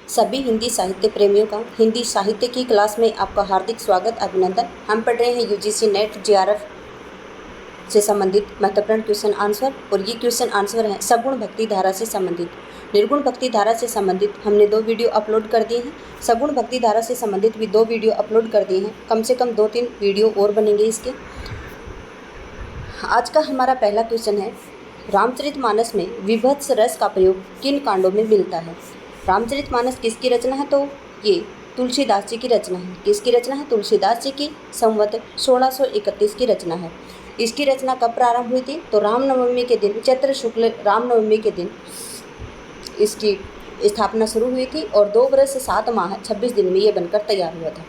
सभी हिंदी साहित्य प्रेमियों का हिंदी साहित्य की क्लास में आपका हार्दिक स्वागत अभिनंदन। हम पढ़ रहे हैं यूजीसी नेट जेआरएफ से संबंधित महत्वपूर्ण क्वेश्चन आंसर, और ये क्वेश्चन आंसर हैं सगुण भक्ति धारा से संबंधित। निर्गुण भक्ति धारा से संबंधित हमने 2 वीडियो अपलोड कर दिए हैं। सगुण भक्ति धारा से संबंधित भी 2 वीडियो अपलोड कर दिए हैं। कम से कम 2-3 वीडियो और बनेंगे इसके। आज का हमारा पहला क्वेश्चन है, रामचरितमानस में विभत्स रस का प्रयोग किन कांडों में मिलता है। रामचरितमानस किसकी रचना है? तो ये तुलसीदास जी की रचना है। किसकी रचना है? तुलसीदास जी की संवत 1631 की रचना है। इसकी रचना कब प्रारंभ हुई थी? तो रामनवमी के दिन, चैत्र शुक्ल रामनवमी के दिन इसकी स्थापना शुरू हुई थी और 2 वर्ष 7 माह 26 दिन में ये बनकर तैयार हुआ था।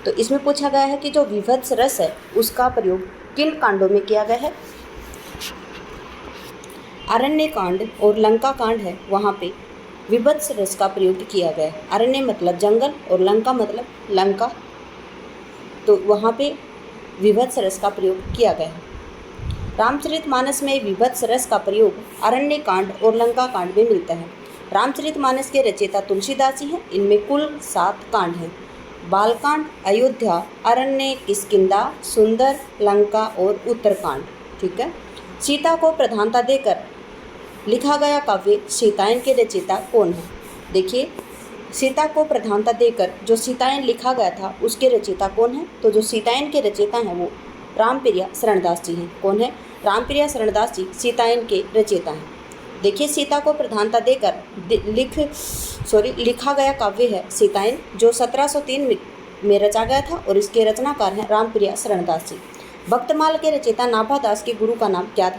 तो इसमें पूछा गया है कि जो विभत्स रस है उसका प्रयोग किन कांडों में किया गया है। अरण्य कांड और लंका कांड है, वहाँ पे विभत्स रस का प्रयोग किया गया है। अरण्य मतलब जंगल और लंका मतलब लंका, तो वहाँ पे विभत्स रस का प्रयोग किया गया है। रामचरितमानस में विभत्स रस का प्रयोग अरण्य कांड और लंका कांड में मिलता है। रामचरितमानस के रचयिता तुलसीदास जी हैं। इनमें कुल 7 कांड हैं। बालकांड, अयोध्या, अरण्य, किष्किंधा, सुंदर, लंका और उत्तरकांड। ठीक है। सीता को प्रधानता देकर लिखा गया काव्य सीतायन के रचयिता कौन है? देखिए, सीता को प्रधानता देकर जो सीतायन लिखा गया था उसके रचयिता कौन है? तो जो सीतायन के रचयिता हैं वो रामप्रिया शरणदास जी हैं। कौन है? रामप्रिया शरणदास जी सीतायन के रचयिता हैं। देखिए, सीता को प्रधानता देकर लिखा गया काव्य है सीतायन, जो 1703 में रचा गया था और इसके रचनाकार हैं रामप्रिया शरणदास जी। भक्तमाल के रचयिता नाभादास के गुरु का नाम क्या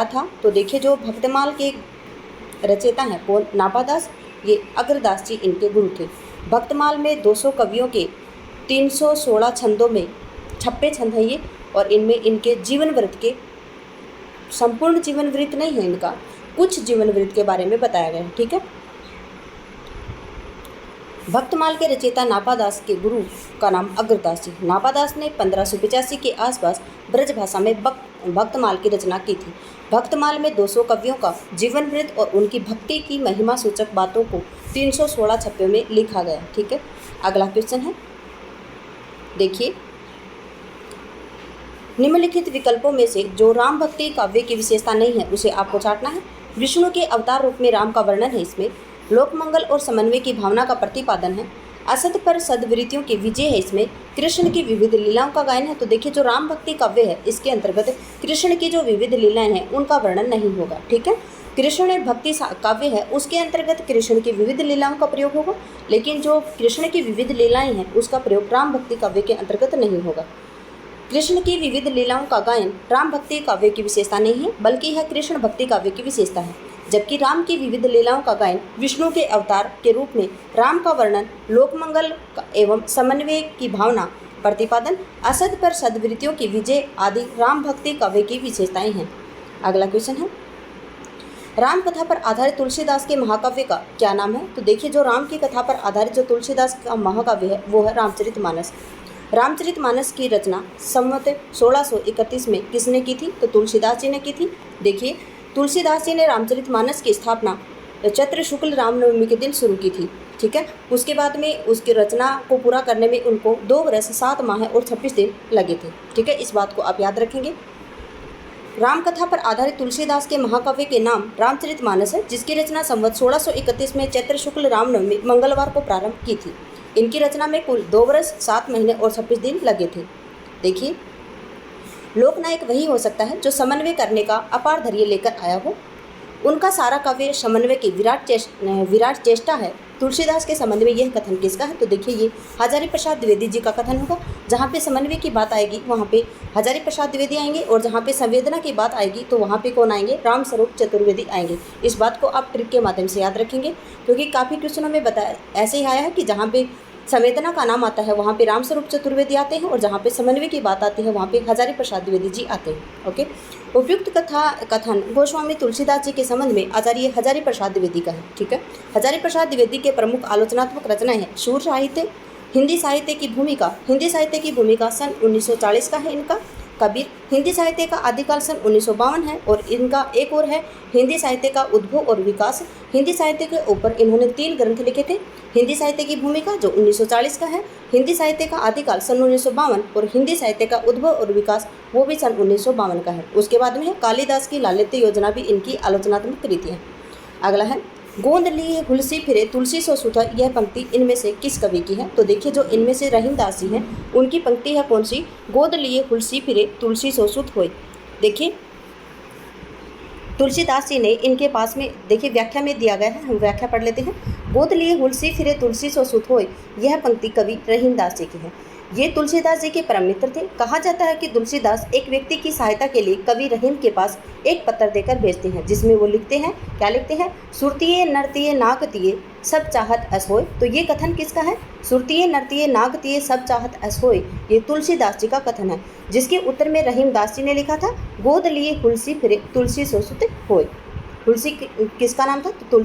था? तो देखिए, जो भक्तमाल के रचयिता हैं कौन? नाभादास। ये अग्रदास जी इनके गुरु थे। भक्तमाल में 200 कवियों के 316 छंदों में 56 छंद हैं ये, और इनमें इनके जीवन वृत्त के, संपूर्ण जीवन वृत्त नहीं है इनका, कुछ जीवन वृत्त के बारे में बताया गया है। ठीक है। भक्तमाल के रचयिता नाभादास के गुरु का नाम अग्रदास जी। नाभादास ने 1585 के आसपास ब्रज भाषा में भक्तमाल की रचना की थी। भक्तमाल में 200 कवियों का जीवन वृत्त और उनकी भक्ति की महिमा सूचक बातों को 316 छप्पे में लिखा गया। ठीक है। अगला क्वेश्चन है, देखिए, निम्नलिखित विकल्पों में से जो राम भक्ति काव्य की विशेषता नहीं है उसे आपको चाटना है। विष्णु के अवतार रूप में राम का वर्णन है। इसमें लोकमंगल और समन्वय की भावना का प्रतिपादन है। असत पर सद्वृत्तियों की विजय है। इसमें कृष्ण की विविध लीलाओं का गायन है। तो देखिए, जो राम भक्ति काव्य है इसके अंतर्गत कृष्ण की जो विविध लीलाएं हैं उनका वर्णन नहीं होगा। ठीक है। कृष्ण भक्ति काव्य है उसके अंतर्गत कृष्ण की विविध लीलाओं का प्रयोग होगा, लेकिन जो कृष्ण की विविध लीलाएं हैं उसका प्रयोग राम भक्ति काव्य के अंतर्गत नहीं होगा। कृष्ण की विविध लीलाओं का गायन राम भक्ति काव्य की विशेषता नहीं है, बल्कि यह कृष्ण भक्ति काव्य की विशेषता है। जबकि राम की विविध लीलाओं का गायन, विष्णु के अवतार के रूप में राम का वर्णन, लोकमंगल एवं समन्वय की भावना प्रतिपादन, असद पर सद्वृत्तियों की विजय आदि राम भक्ति काव्य की विशेषताएं हैं। अगला क्वेश्चन है, राम कथा पर आधारित तुलसीदास के महाकाव्य का क्या नाम है? तो देखिए, जो राम की कथा पर आधारित जो तुलसीदास का महाकाव्य है वो है रामचरितमानस। रामचरितमानस की रचना संवत 1631 में किसने की थी? तो तुलसीदास जी ने की थी। देखिए, तुलसीदास जी ने रामचरितमानस की स्थापना चैत्र शुक्ल रामनवमी के दिन शुरू की थी। ठीक है। उसके बाद में उसकी रचना को पूरा करने में उनको 2 वर्ष 7 माह और 26 दिन लगे थे। ठीक है, इस बात को आप याद रखेंगे। रामकथा पर आधारित तुलसीदास के महाकाव्य के नाम रामचरितमानस है, जिसकी रचना संवत 1631 में चैत्र शुक्ल रामनवमी मंगलवार को प्रारंभ की थी। इनकी रचना में कुल 2 वर्ष 7 महीने और 26 दिन लगे थे। देखिए, लोकनायक वही हो सकता है जो समन्वय करने का अपार धैर्य लेकर आया हो। उनका सारा काव्य समन्वय की विराट चेष्टा है। तुलसीदास के संबंध में यह कथन किसका है? तो देखिए, ये हजारी प्रसाद द्विवेदी जी का कथन होगा। जहाँ पे समन्वय की बात आएगी वहाँ पे हजारी प्रसाद द्विवेदी आएंगे, और जहाँ पे संवेदना की बात आएगी तो वहाँ पे कौन आएंगे? राम स्वरूप चतुर्वेदी आएंगे। इस बात को आप ट्रिक के माध्यम से याद रखेंगे, क्योंकि काफ़ी क्वेश्चनों में बताया ऐसे ही आया है कि जहाँ पे संवेदना का नाम आता है वहाँ पे राम स्वरूप चतुर्वेदी आते हैं, और जहाँ पे समन्वय की बात आती है वहाँ पे हजारी प्रसाद द्विवेदी जी आते हैं। ओके। उपयुक्त कथन गोस्वामी तुलसीदास जी के संबंध में आचार्य हजारी प्रसाद द्विवेदी का है। ठीक है। हजारी प्रसाद द्विवेदी के प्रमुख आलोचनात्मक रचनाएं हैं शूर साहित्य, हिंदी साहित्य की भूमिका सन 1940 का है इनका। कबीर हिंदी साहित्य का आदिकाल सन 1952 है और इनका एक और है हिंदी साहित्य का उद्भव और विकास। हिंदी साहित्य के ऊपर इन्होंने 3 ग्रंथ लिखे थे। हिंदी साहित्य की भूमिका जो 1940 का है, हिंदी साहित्य का आदिकाल सन 1952 और हिंदी साहित्य का उद्भव और विकास वो भी सन 1952 का है। उसके बाद में है कालिदास की लालित्य योजना भी इनकी आलोचनात्मक कृति है। अगला है गोंद लिए हुलसी फिरे तुलसी सो सुथा, यह पंक्ति इनमें से किस कवि की है? तो देखिए जो इनमें से रहीमदास जी हैं उनकी पंक्ति है कौन सी? गोंद लिए हुलसी फिरे तुलसी सो सुत होय। देखिए तुलसीदास जी ने इनके पास में देखिए व्याख्या में दिया गया है, हम व्याख्या पढ़ लेते हैं। गोद लिए हुलसी फिरे तुलसी सो सुत होय, यह पंक्ति कवि रहीमदास जी की है। ये तुलसीदास जी के परम मित्र थे। कहा जाता है कि तुलसीदास एक व्यक्ति की सहायता के लिए कवि रहीम के पास एक पत्र देकर भेजते हैं, जिसमें वो लिखते हैं, क्या लिखते हैं? सुरतिये नर्तिये नागतिये सब चाहत अस होय। तो ये कथन किसका है? सुरतिये नर्तिये नागतिये सब चाहत अस होय, ये तुलसीदास जी का कथन है, जिसके उत्तर में रहीमदास जी ने लिखा था गोद लिए हुलसी फिरे तुलसी सो सुत होय। तुलसी किसका नाम था? तो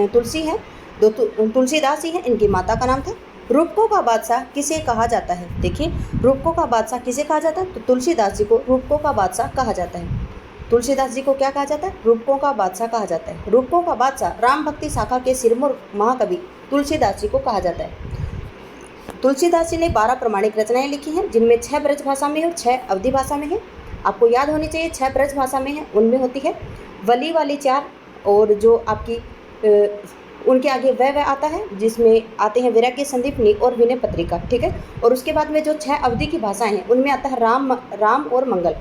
तुलसी है, दो तुलसीदास जी हैं, इनकी माता का नाम था। रूपकों का बादशाह किसे कहा जाता है? देखिए रूपकों का बादशाह किसे कहा जाता है? तो तुलसीदास जी को रूपकों का बादशाह कहा जाता है। तुलसीदास जी को क्या कहा जाता है? रूपकों का बादशाह कहा जाता है। रूपकों का बादशाह राम भक्ति शाखा के सिरमौर महाकवि तुलसीदास जी को कहा जाता है। तुलसीदास जी ने 12 प्रमाणिक रचनाएं लिखी हैं, जिनमें 6 ब्रज भाषा में और 6 अवधी भाषा में है। आपको याद होनी चाहिए 6 ब्रज भाषा में है, उनमें होती है वली वाली 4 और जो आपकी उनके आगे वह आता है, जिसमें आते हैं वैराग्य संदीपनी और विनय पत्रिका, ठीक है। और उसके बाद में जो 6 अवधि की भाषाएं हैं उनमें आता है राम और मंगल।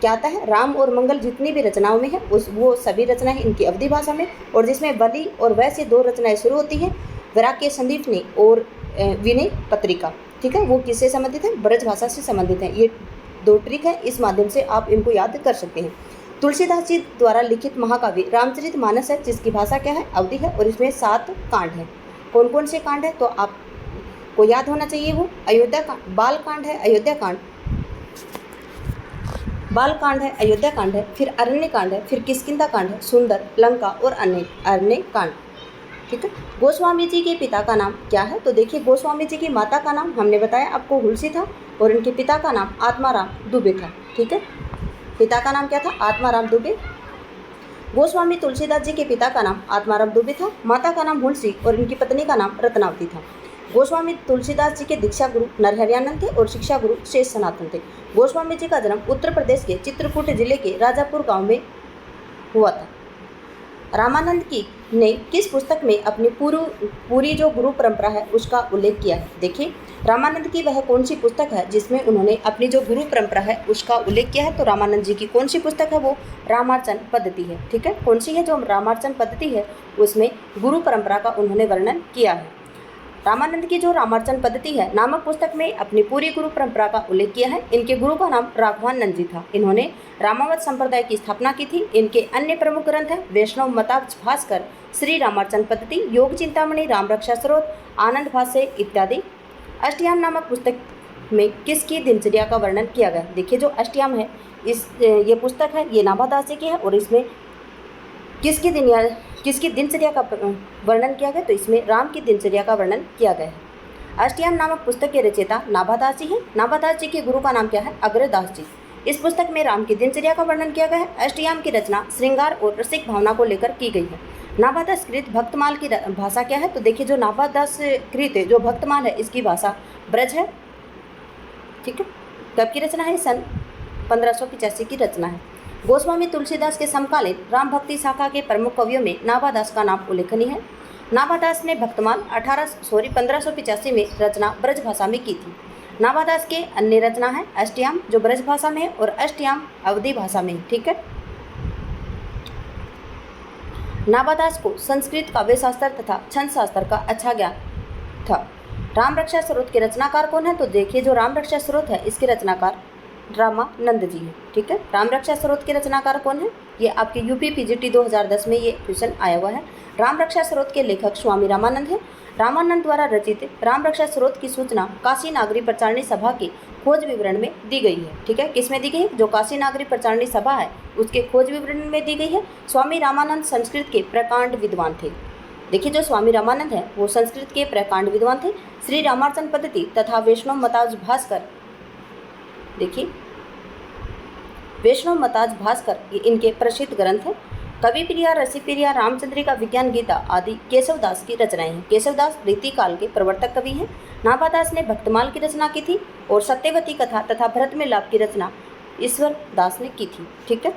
क्या आता है? राम और मंगल जितनी भी रचनाओं में है वो सभी रचनाएं इनकी अवधि भाषा में, और जिसमें वली और वह से 2 रचनाएं शुरू होती हैं, वैराग्य संदीपनी और विनय पत्रिका, ठीक है। वो किससे संबंधित है? ब्रज भाषा से संबंधित है। ये 2 ट्रिक है, इस माध्यम से आप इनको याद कर सकते हैं। तुलसीदास जी द्वारा लिखित महाकाव्य रामचरितमानस है, जिसकी भाषा क्या है? अवधि है, और इसमें 7 कांड हैं। कौन कौन से कांड है? तो आपको याद होना चाहिए वो अयोध्या कांड, बाल कांड है, अयोध्या कांड, बाल कांड है, अयोध्या कांड है, फिर अरण्य कांड है, फिर किष्किंधा कांड है, सुंदर, लंका और अन्य कांड, ठीक है। गोस्वामी जी के पिता का नाम क्या है? तो देखिए गोस्वामी जी की माता का नाम हमने बताया आपको हुलसी था, और इनके पिता का नाम आत्माराम दुबे था, ठीक है। पिता का नाम क्या था? आत्माराम दुबे। गोस्वामी तुलसीदास जी के पिता का नाम आत्माराम दुबे था, माता का नाम हुलसी और इनकी पत्नी का नाम रत्नावती था। गोस्वामी तुलसीदास जी के दीक्षा गुरु नरहरियानंद थे और शिक्षा गुरु शेष सनातन थे। गोस्वामी जी का जन्म उत्तर प्रदेश के चित्रकूट जिले के राजापुर गांव में हुआ था। रामानंद की ने किस पुस्तक में अपनी पूरी जो गुरु परंपरा है उसका उल्लेख किया है? देखिए रामानंद की वह कौन सी पुस्तक है जिसमें उन्होंने अपनी जो गुरु परंपरा है उसका उल्लेख किया है? तो रामानंद जी की कौन सी पुस्तक है? वो रामार्चन पद्धति है, ठीक है। कौन सी है? जो रामार्चन पद्धति है उसमें गुरु परंपरा का उन्होंने वर्णन किया है। रामानंद की जो रामार्चन पद्धति है नामक पुस्तक में अपनी पूरी गुरु परंपरा का उल्लेख किया है। इनके गुरु का नाम राघवानंद जी था। इन्होंने रामावत संप्रदाय की स्थापना की थी। इनके अन्य प्रमुख ग्रंथ हैं वैष्णव मताब्ज भास्कर, श्री रामार्चन पद्धति, योग चिंतामणि, राम रक्षा स्रोत, आनंद भाष्य इत्यादि। अष्टयाम नामक पुस्तक में किसकी दिनचर्या का वर्णन किया गया? देखिए जो अष्टयाम है ये पुस्तक है ये नाभादास जी की है, और इसमें किसकी दिनचर्या का वर्णन किया गया? तो इसमें राम की दिनचर्या का वर्णन किया गया है। अष्टयाम नामक पुस्तक के रचयिता नाभादास जी हैं। नाभादास जी के गुरु का नाम क्या है? अग्रदास जी। इस पुस्तक में राम की दिनचर्या का वर्णन किया गया है। अष्टयाम की रचना श्रृंगार और रसिक भावना को लेकर की गई है। नाभादास कृत भक्तमाल की भाषा क्या है? तो देखिए जो नाभादास कृत जो भक्तमाल है इसकी भाषा ब्रज है, ठीक है। कब की रचना है? सन 1585 की रचना है। गोस्वामी तुलसीदास के समकालीन राम भक्ति शाखा के प्रमुख कवियों में नाभादास का नाम उल्लेखनीय है। नाभादास ने भक्तमाल 1585 में रचना ब्रज भाषा में की थी। नाभादास के अन्य रचना है अष्टयाम जो ब्रज भाषा में है, और अष्टयाम अवधी भाषा में, ठीक है। नाभादास को संस्कृत काव्यशास्त्र तथा छंद शास्त्र का अच्छा ज्ञान था। राम रक्षा स्रोत के रचनाकार कौन है? तो देखिए जो राम रक्षा स्रोत है इसके रचनाकार रामानंद जी है, ठीक है। राम रक्षा स्रोत के रचनाकार कौन है? ये आपके यूपी पीजीटी 2010 में ये क्वेश्चन आया हुआ है। राम रक्षा स्रोत के लेखक स्वामी रामानंद है। रामानंद द्वारा रचित राम रक्षा स्रोत की सूचना काशी नागरी प्रचारणी सभा के खोज विवरण में दी गई है, ठीक है। किस में दी गई है? जो काशी नागरी प्रचारणी सभा है उसके खोज विवरण में दी गई है। स्वामी रामानंद संस्कृत के प्रकांड विद्वान थे। देखिए जो स्वामी रामानंद है वो संस्कृत के प्रकांड विद्वान थे। श्री रामार्चन पद्धति तथा वैष्णव मताब्ज भास्कर, देखिए वैष्णव मताज भास्कर, ये इनके प्रसिद्ध ग्रंथ हैं। कवि प्रिया, रसिप्रिया, रामचंद्रिका, विज्ञान गीता आदि केशवदास की रचनाएं हैं। केशवदास रीति काल के प्रवर्तक कवि हैं। नाभादास ने भक्तमाल की रचना की थी और सत्यवती कथा तथा भरत में लाभ की रचना ईश्वर दास ने की थी। ठीक है,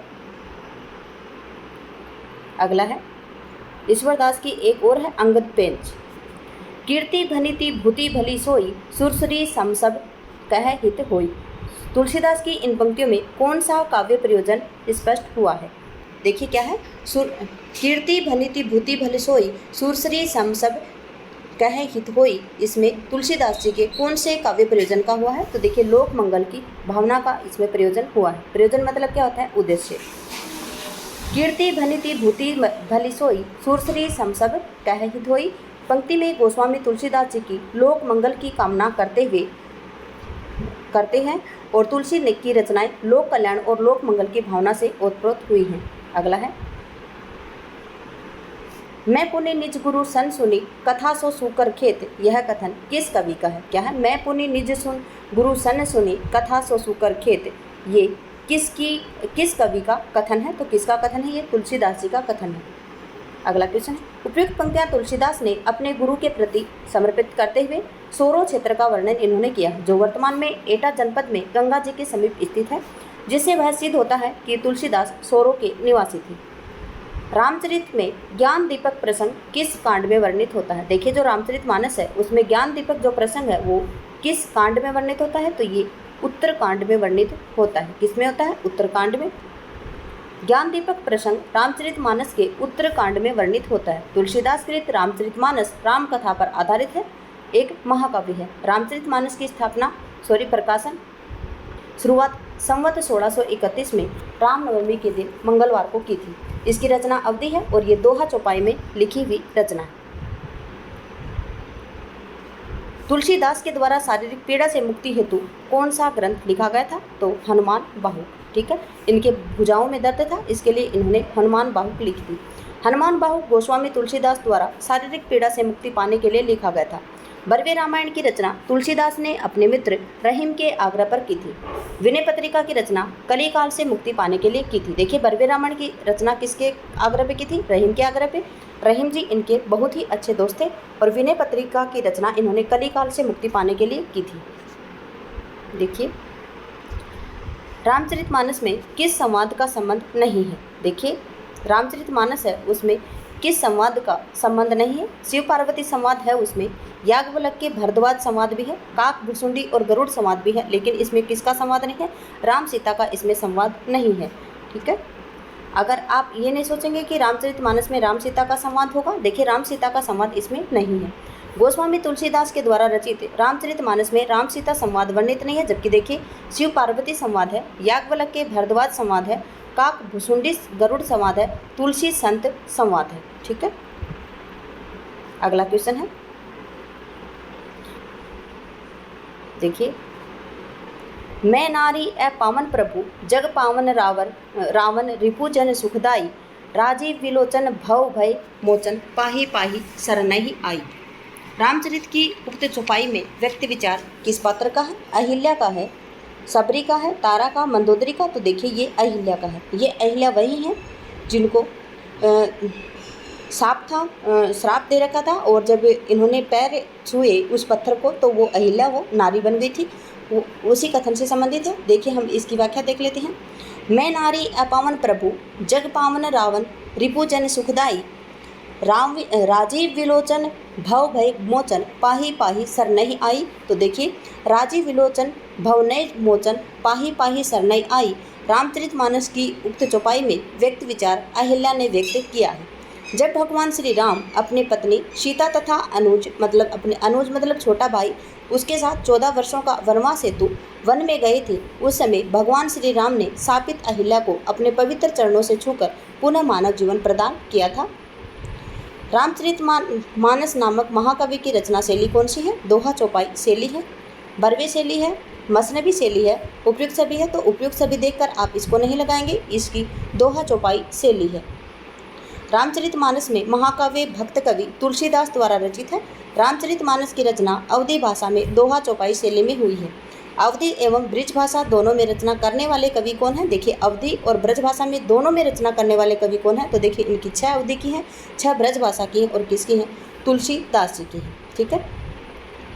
अगला है ईश्वर दास की एक और है अंगद पेंच। कीर्ति भनिति भूति भली सोई, सुरसुरी सम सब कह हित होई। तुलसीदास की इन पंक्तियों में कौन सा काव्य प्रयोजन स्पष्ट हुआ है? देखिए क्या है, कीर्ति भनिति भूति भली सोई, सुरसुरी सम सब कह हित होई। इसमें तुलसीदास जी के कौन से काव्य प्रयोजन का हुआ है? तो देखिए लोक मंगल की भावना का इसमें प्रयोजन हुआ है। प्रयोजन मतलब क्या होता है? उद्देश्य। कीर्ति भनिति भूति भली सोई, सुरसुरी सम सब कह हित होई। पंक्ति में गोस्वामी तुलसीदास जी की लोक मंगल की कामना करते हैं और तुलसी ने की रचनाएं लोक कल्याण और लोक मंगल की भावना से ओतप्रोत हुई हैं। अगला है, मैं पुनि निज गुरु सन सुनी, कथा सो सूकर खेत। यह कथन किस कवि का है? क्या है? मैं पुनि निज सुन गुरु सन सुनी, कथा सो सूकर खेत। ये किस कवि का कथन है? तो किसका कथन है? ये तुलसीदास जी का कथन है। अगला क्वेश्चन है, उपयुक्त पंक्तियां तुलसीदास ने अपने गुरु के प्रति समर्पित करते हुए सोरो क्षेत्र का वर्णन इन्होंने किया, जो वर्तमान में एटा जनपद में गंगा जी के समीप स्थित है, जिससे वह सिद्ध होता है कि तुलसीदास सोरो के निवासी थे। रामचरित में ज्ञान दीपक प्रसंग किस कांड में वर्णित होता है? देखिए जो रामचरितमानस है उसमें ज्ञान दीपक जो प्रसंग है वो किस कांड में वर्णित होता है? तो ये उत्तरकांड में वर्णित होता है। किसमें होता है? उत्तरकांड में। ज्ञान दीपक प्रसंग रामचरितमानस के उत्तरकांड में वर्णित होता है। तुलसीदास कृत रामचरितमानस राम कथा पर आधारित है, एक महाकाव्य है। रामचरितमानस की प्रकाशन शुरुआत संवत 1631 में रामनवमी के दिन मंगलवार को की थी। इसकी रचना अवधि है और ये दोहा चौपाई में लिखी हुई रचना है। तुलसीदास के द्वारा शारीरिक पीड़ा से मुक्ति हेतु कौन सा ग्रंथ लिखा गया था? तो हनुमान बाहु। ठीक है, इनके भुजाओं में दर्द था, इसके लिए इन्होंने हनुमान बाहु लिखी थी। हनुमान बाहु गोस्वामी तुलसीदास द्वारा शारीरिक पीड़ा से मुक्ति पाने के लिए लिखा गया था। बरवे रामायण की रचना तुलसीदास ने अपने मित्र रहीम के आग्रह पर की थी। विनय पत्रिका की रचना कलिकाल से मुक्ति पाने के लिए की थी। देखिए बरवे रामायण की रचना किसके आग्रह पे की थी? रहीम के आग्रह पे। रहीम जी इनके बहुत ही अच्छे दोस्त थे और विनय पत्रिका की रचना इन्होंने कलिकाल से मुक्ति पाने के लिए की थी। देखिए रामचरितमानस में किस संवाद का संबंध नहीं है? देखिए रामचरितमानस है उसमें किस संवाद का संबंध नहीं है? शिव पार्वती संवाद है, उसमें याज्ञवल्क्य के भारद्वाज संवाद भी है, काक भुसुंडी और गरुड़ संवाद भी है, लेकिन इसमें किसका संवाद नहीं है? राम सीता का इसमें संवाद नहीं है। ठीक है, अगर आप ये नहीं सोचेंगे कि रामचरितमानस में राम सीता का संवाद होगा, देखिए राम सीता का संवाद इसमें नहीं है। गोस्वामी तुलसीदास के द्वारा रचित रामचरितमानस में राम सीता संवाद वर्णित नहीं है, जबकि देखिए शिव पार्वती संवाद है, याज्ञवल्क्य के भारद्वाज संवाद है, काक भुसुंडी गरुड़ संवाद है, तुलसी संत संवाद है। ठीक है, अगला क्वेश्चन है, देखिए मैं नारी ए पावन प्रभु, जग पावन रावण रिपु जन सुखदाई, राजीव विलोचन भव भय मोचन, पाही पाही शरणहि आई। रामचरित की उक्त चौपाई में व्यक्ति विचार किस पात्र का है? अहिल्या का है, सबरी का है, तारा का, मंदोदरी का? तो देखिए ये अहिल्या का है। ये अहिल्या वही है जिनको श्राप दे रखा था और जब इन्होंने पैर छुए उस पत्थर को तो वो अहिल्या वो नारी बन गई थी, वो उसी कथन से संबंधित है। देखिए हम इसकी व्याख्या देख लेते हैं। मैं नारी अपावन प्रभु, जग पावन रावण रिपु जन सुखदाई, राजीव विलोचन भव भय मोचन, पाही पाही शरणहि आई। तो देखिए राजीव विलोचन भवनय मोचन, पाही पाही शरणहि आई रामचरितमानस की उक्त चौपाई में व्यक्त विचार अहिल्या ने व्यक्त किया है। जब भगवान श्री राम अपनी पत्नी सीता तथा अनुज मतलब छोटा भाई उसके साथ 14 वर्षों का वनवास हेतु वन में गए थे, उस समय भगवान श्री राम ने शापित अहिल्या को अपने पवित्र चरणों से छूकर पुनः मानव जीवन प्रदान किया था। रामचरितमानस नामक महाकाव्य की रचना शैली कौन सी है? दोहा चौपाई शैली है, बरवे शैली है, मसनबी शैली है, उपयुक्त सभी है। तो उपयुक्त सभी देखकर आप इसको नहीं लगाएंगे, इसकी दोहा चौपाई शैली है। रामचरितमानस में महाकाव्य भक्त कवि तुलसीदास द्वारा रचित है। रामचरितमानस की रचना अवधी भाषा में दोहा चौपाई शैली में हुई है। अवधी एवं ब्रज भाषा दोनों में रचना करने वाले कवि कौन हैं? देखिए अवधी और ब्रज भाषा में दोनों में रचना करने वाले कवि कौन है? तो देखिए इनकी 6 अवधी की हैं, 6 ब्रज भाषा की हैं और किसकी हैं? तुलसीदास जी की हैं। ठीक है,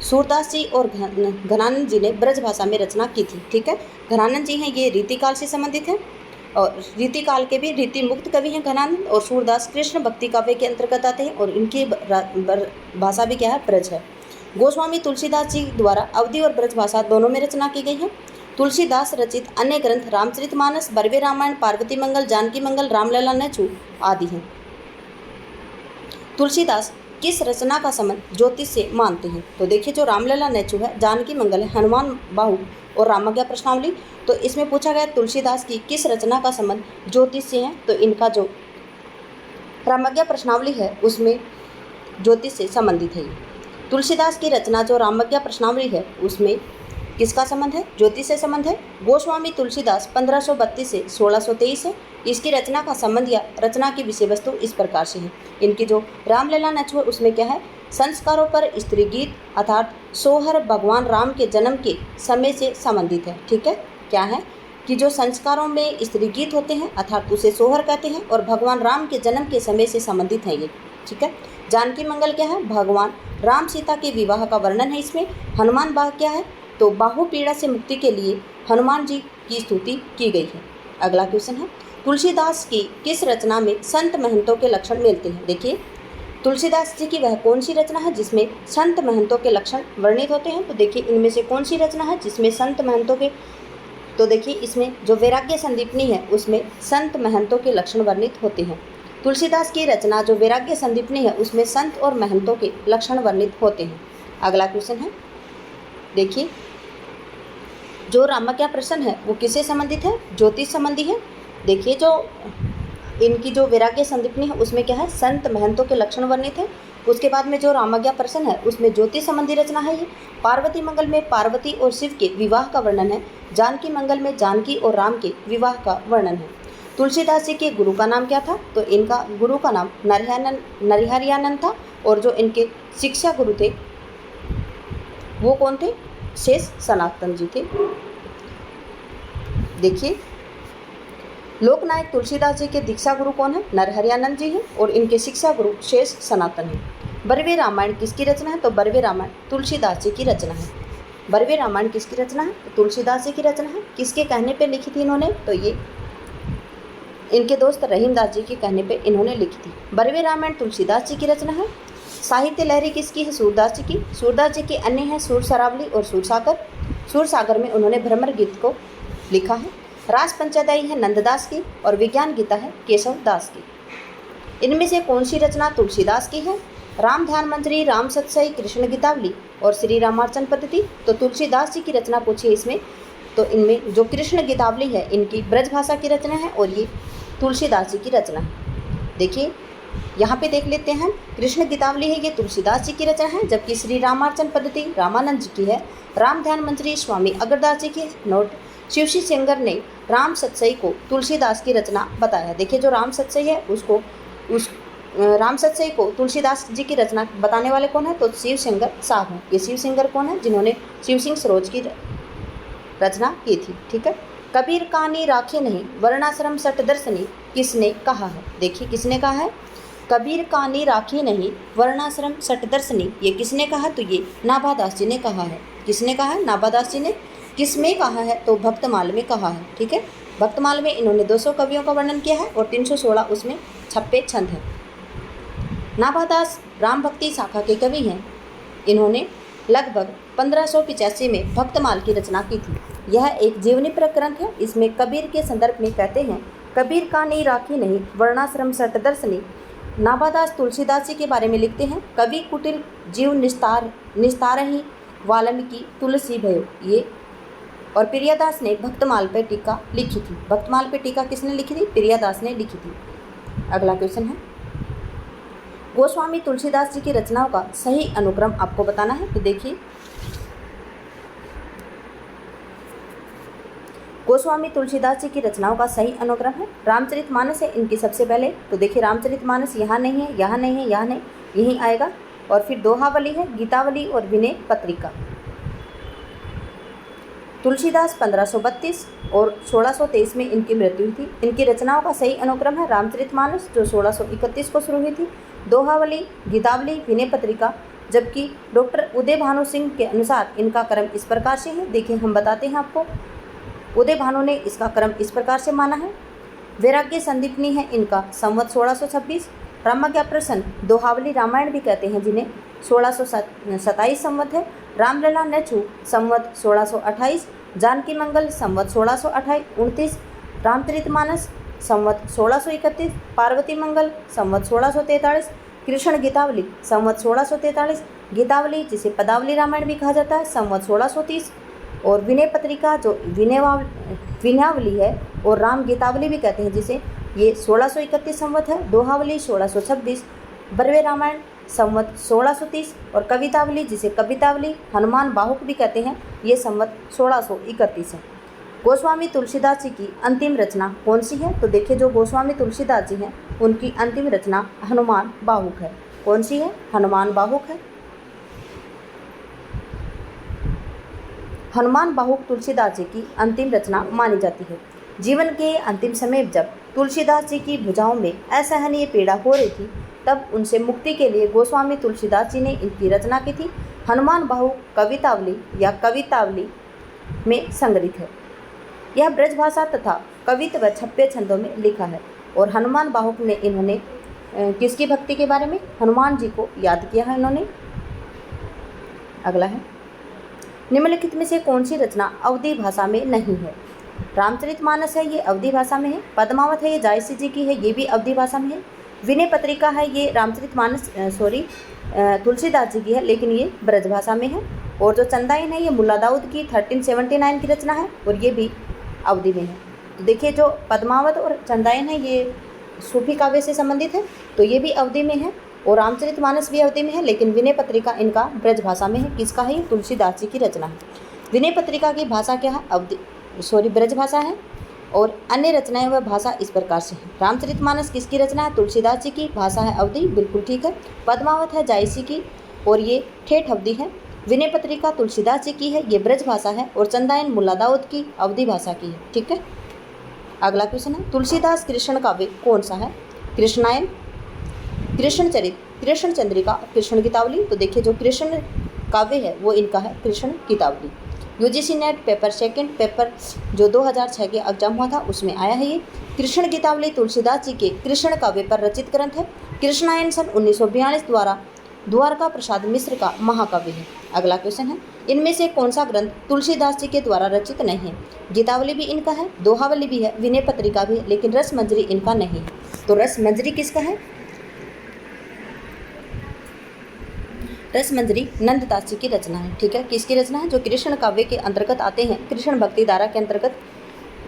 सूरदास जी और घनानंद जी ने ब्रज भाषा में रचना की थी। ठीक है, घनानंद जी हैं ये रीतिकाल से संबंधित हैं और रीतिकाल के भी रीति मुक्त कवि हैं घनानंद, और सूरदास कृष्ण भक्ति काव्य के अंतर्गत आते हैं और इनकी भाषा भी क्या है? ब्रज है। गोस्वामी तुलसीदास जी द्वारा अवधी और ब्रज भाषा दोनों में रचना की गई है। तुलसीदास रचित अन्य ग्रंथ रामचरितमानस, बरवे रामायण, पार्वती मंगल, जानकी मंगल, रामलला नचू आदि हैं। तुलसीदास किस रचना का संबंध ज्योतिष से मानते हैं? तो देखिए जो रामलला नेचू है, जानकी मंगल है, हनुमान बाहु और रामाज्ञा प्रश्नावली, तो इसमें पूछा गया तुलसीदास की किस रचना का संबंध ज्योतिष से है? तो इनका जो रामाज्ञा प्रश्नावली है उसमें ज्योतिष से संबंधित है। तुलसीदास की रचना जो रामाज्ञा प्रश्नावली है उसमें किसका संबंध है? ज्योतिष से संबंध है। गोस्वामी तुलसीदास 1532 से 1623 है। इसकी रचना का संबंध या रचना की विषय वस्तु इस प्रकार से है। इनकी जो रामलला नचू है उसमें क्या है? संस्कारों पर स्त्री गीत अर्थात सोहर भगवान राम के जन्म के समय से संबंधित है। ठीक है, क्या है कि जो संस्कारों में स्त्री गीत होते हैं अर्थात उसे सोहर कहते हैं और भगवान राम के जन्म के समय से संबंधित है ये। ठीक है, जानकी मंगल क्या है? भगवान राम सीता के विवाह का वर्णन है इसमें। हनुमान बाह क्या है? तो बाहु पीड़ा से मुक्ति के लिए हनुमान जी की स्तुति की गई है। अगला क्वेश्चन है तुलसीदास की किस रचना में संत महंतों के लक्षण मिलते हैं? देखिए तुलसीदास जी की वह कौन सी रचना है जिसमें संत महंतों के लक्षण वर्णित होते हैं? तो देखिए इनमें से कौन सी रचना है जिसमें संत महंतों के, तो देखिए इसमें जो वैराग्य संदीपनी है उसमें संत महंतों के लक्षण वर्णित होते हैं। तुलसीदास की रचना जो वैराग्य संदीपनी है उसमें संत और महंतों के लक्षण वर्णित होते हैं। अगला क्वेश्चन है देखिए जो रामाज्ञा प्रश्न है वो किससे संबंधित है? ज्योतिष संबंधी है। देखिए जो इनकी जो वैराग्य संदीपनी है उसमें क्या है? संत महंतों के लक्षण वर्णित है। उसके बाद में जो रामाज्ञा प्रश्न है उसमें ज्योतिष संबंधी रचना है ये। पार्वती मंगल में पार्वती और शिव के विवाह का वर्णन है। जानकी मंगल में जानकी और राम के विवाह का वर्णन है। तुलसीदास जी के गुरु का नाम क्या था? तो इनका गुरु का नाम नरहरियानंद था और जो इनके शिक्षा गुरु थे वो कौन थे? शेष सनातन जी थे। देखिए लोकनायक तुलसीदास जी के दीक्षा गुरु कौन है? नरहरियानंद जी हैं और इनके शिक्षा गुरु शेष सनातन हैं। बरवे रामायण किसकी रचना है? तो बरवे रामायण तुलसीदास जी की रचना है। बरवे रामायण किसकी रचना है? तो तुलसीदास जी की रचना है। किसके कहने पे लिखी थी इन्होंने? तो ये इनके दोस्त रहीमदास जी के कहने पे इन्होंने लिखी थी। बरवे रामायण तुलसीदास जी की रचना है। साहित्य लहरी किसकी है? सूरदास जी की। सूरदास जी के अन्य हैं सूर सरावली और सूरसागर। सूरसागर में उन्होंने भ्रमर गीत को लिखा है। रास पंचदाई है नंददास की और विज्ञान गीता है केशव दास की। इनमें से कौन सी रचना तुलसीदास की है? राम ध्यान मंजरी, राम सतसई, कृष्ण गीतावली और श्री रामार्चन पद्धति। तो तुलसीदास जी की रचना पूछी इसमें, तो इनमें जो कृष्ण गीतावली है इनकी ब्रज भाषा की रचना है और ये तुलसीदास जी की रचना है। देखिए यहाँ पे देख लेते हैं, कृष्ण गीतावली है ये तुलसीदास जी की रचना है, जबकि श्री रामार्चन पद्धति रामानंद जी की है। राम ध्यान मंजरी स्वामी अग्रदास जी की है। नोट, शिवशी सेंगर ने राम सतसई को तुलसीदास की रचना बताया। देखिए जो राम सतसई है उसको राम सतसई को तुलसीदास जी की रचना बताने वाले कौन है? तो शिव सेंगर साहब हैं। ये शिव सेंगर कौन है? जिन्होंने शिव सिंह सरोज की रचना की थी। ठीक है, कबीर कहानी राखे नहीं वर्णाश्रम सठ दर्शनी किसने कहा है? देखिए किसने कहा है? कबीर कहानी राखी नहीं वर्णाश्रम सठ दर्शनी, ये किसने कहा? तो ये नाभादास जी ने कहा है। किसने कहा है? नाभादास जी ने। किसमें कहा है? तो भक्तमाल में कहा है। ठीक है, भक्तमाल में इन्होंने 200 कवियों का वर्णन किया है और 316 उसमें छप्पे छंद हैं। नाभादास राम भक्ति शाखा के कवि हैं। इन्होंने लगभग 1585 में भक्तमाल की रचना की थी। यह एक जीवनी प्रकरण है। इसमें कबीर के संदर्भ में कहते हैं, कबीर कहानी राखी नहीं वर्णाश्रम सठ दर्शनी। नाभादास तुलसीदास जी के बारे में लिखते हैं, कवि कुटिल जीव निस्तार ही वाल्मीकि तुलसी भयो। ये और प्रियादास ने भक्तमाल पर टीका लिखी थी। भक्तमाल पर टीका किसने लिखी थी? प्रियादास ने लिखी थी। अगला क्वेश्चन है, गोस्वामी तुलसीदास जी की रचनाओं का सही अनुक्रम आपको बताना है। तो देखिए गोस्वामी तुलसीदास जी की रचनाओं का सही अनुक्रम है, रामचरितमानस है इनकी सबसे पहले। तो देखिए रामचरितमानस यहाँ नहीं है, यहाँ नहीं है, यहाँ नहीं, यहीं आएगा। और फिर दोहावली है, गीतावली और विनय पत्रिका। तुलसीदास 1532 और 1623 में इनकी मृत्यु हुई थी। इनकी रचनाओं का सही अनुक्रम है रामचरितमानस जो 1631 को शुरू हुई थी, दोहावली, गीतावली, विनय पत्रिका, जबकि डॉक्टर उदय भानु सिंह के अनुसार इनका क्रम इस प्रकार से है। देखिए हम बताते हैं आपको, उदय भानु ने इसका क्रम इस प्रकार से माना है। वैराग्य संदीपनी है इनका संवत 1626, रामज्ञा प्रसन्न, दोहावली रामायण भी कहते हैं जिन्हें 1627 संवत है, रामलला नेचू संवत 1628, जानकी मंगल संवत 1629, रामचरितमानस संवत 1631, पार्वती मंगल संवत 1643, कृष्ण गीतावली संवत 1643, गीतावली जिसे पदावली रामायण भी कहा जाता है संवत 1630, और विनय पत्रिका जो विनयावली है और राम गीतावली भी कहते हैं जिसे, ये 1631 संवत है, दोहावली 1626, बरवे रामायण संवत 1630 और कवितावली जिसे कवितावली हनुमान बाहुक भी कहते हैं ये संवत 1631 है। गोस्वामी तुलसीदास जी की अंतिम रचना कौन सी है? तो देखिए जो गोस्वामी तुलसीदास जी हैं उनकी अंतिम रचना हनुमान बाहुक है। कौन सी है? हनुमान बाहुक है। हनुमान बाहुक तुलसीदास जी की अंतिम रचना मानी जाती है। जीवन के अंतिम समय जब तुलसीदास जी की भुजाओं में असहनीय पीड़ा हो रही थी तब उनसे मुक्ति के लिए गोस्वामी तुलसीदास जी ने इनकी रचना की थी। हनुमान बाहुक कवितावली या कवितावली में संग्रहित है। यह ब्रजभाषा तथा कवित्व व छप्पे छंदों में लिखा है। और हनुमान बाहुक ने इन्होंने किसकी भक्ति के बारे में? हनुमान जी को याद किया है इन्होंने। अगला है, निम्नलिखित में से कौन सी रचना अवधी भाषा में नहीं है? रामचरितमानस है ये अवधी भाषा में है, पद्मावत है ये जायसी जी की है ये भी अवधी भाषा में है, विनय पत्रिका है ये रामचरितमानस तुलसीदास जी की है लेकिन ये ब्रजभाषा में है, और जो चंदाइन है ये मुल्ला दाऊद की 1379 की रचना है और ये भी अवधी में है। तो देखिए जो पद्मावत और चंदाइन है ये सूफी काव्य से संबंधित है तो ये भी अवधी में है, और रामचरितमानस भी अवधी में है लेकिन विनय पत्रिका इनका ब्रजभाषा में है। किसका है? ये तुलसीदास जी की रचना है। विनय पत्रिका की भाषा क्या है? ब्रजभाषा है, और अन्य रचनाएं व भाषा इस प्रकार से है। रामचरितमानस किसकी रचना है? तुलसीदास जी की, भाषा है अवधी, बिल्कुल ठीक है। पद्मावत है जायसी की और ये ठेठ अवधी है। विनय पत्रिका तुलसीदास जी की है, ये ब्रजभाषा है, और चंदायन मुल्ला दाऊद की अवधी भाषा की है। ठीक है। अगला क्वेश्चन है, तुलसीदास कृष्ण काव्य कौन सा है? कृष्णायन, कृष्ण चरित, कृष्ण चंद्रिका, कृष्ण गीतावली। तो देखिए जो कृष्ण काव्य है वो इनका है Krishna Gitavali. UGC net paper second paper जो 2006 के एग्जाम हुआ था उसमें आया है ये। कृष्ण गीतावली तुलसीदास जी के कृष्ण काव्य पर रचित ग्रंथ है। कृष्णायन सन 1942 द्वारा द्वारका प्रसाद मिश्र का महाकाव्य है। अगला क्वेश्चन है, इनमें से कौन सा ग्रंथ तुलसीदास जी के द्वारा रचित नहीं है? गीतावली भी इनका है, दोहावली भी है, विनय पत्रिका भी है, लेकिन रसमंजरी इनका नहीं है। तो रसमंजरी किसका है? रसमंजरी नंददास जी की रचना है। ठीक है, किसकी रचना है? जो कृष्ण काव्य के अंतर्गत आते हैं, कृष्ण भक्ति धारा के अंतर्गत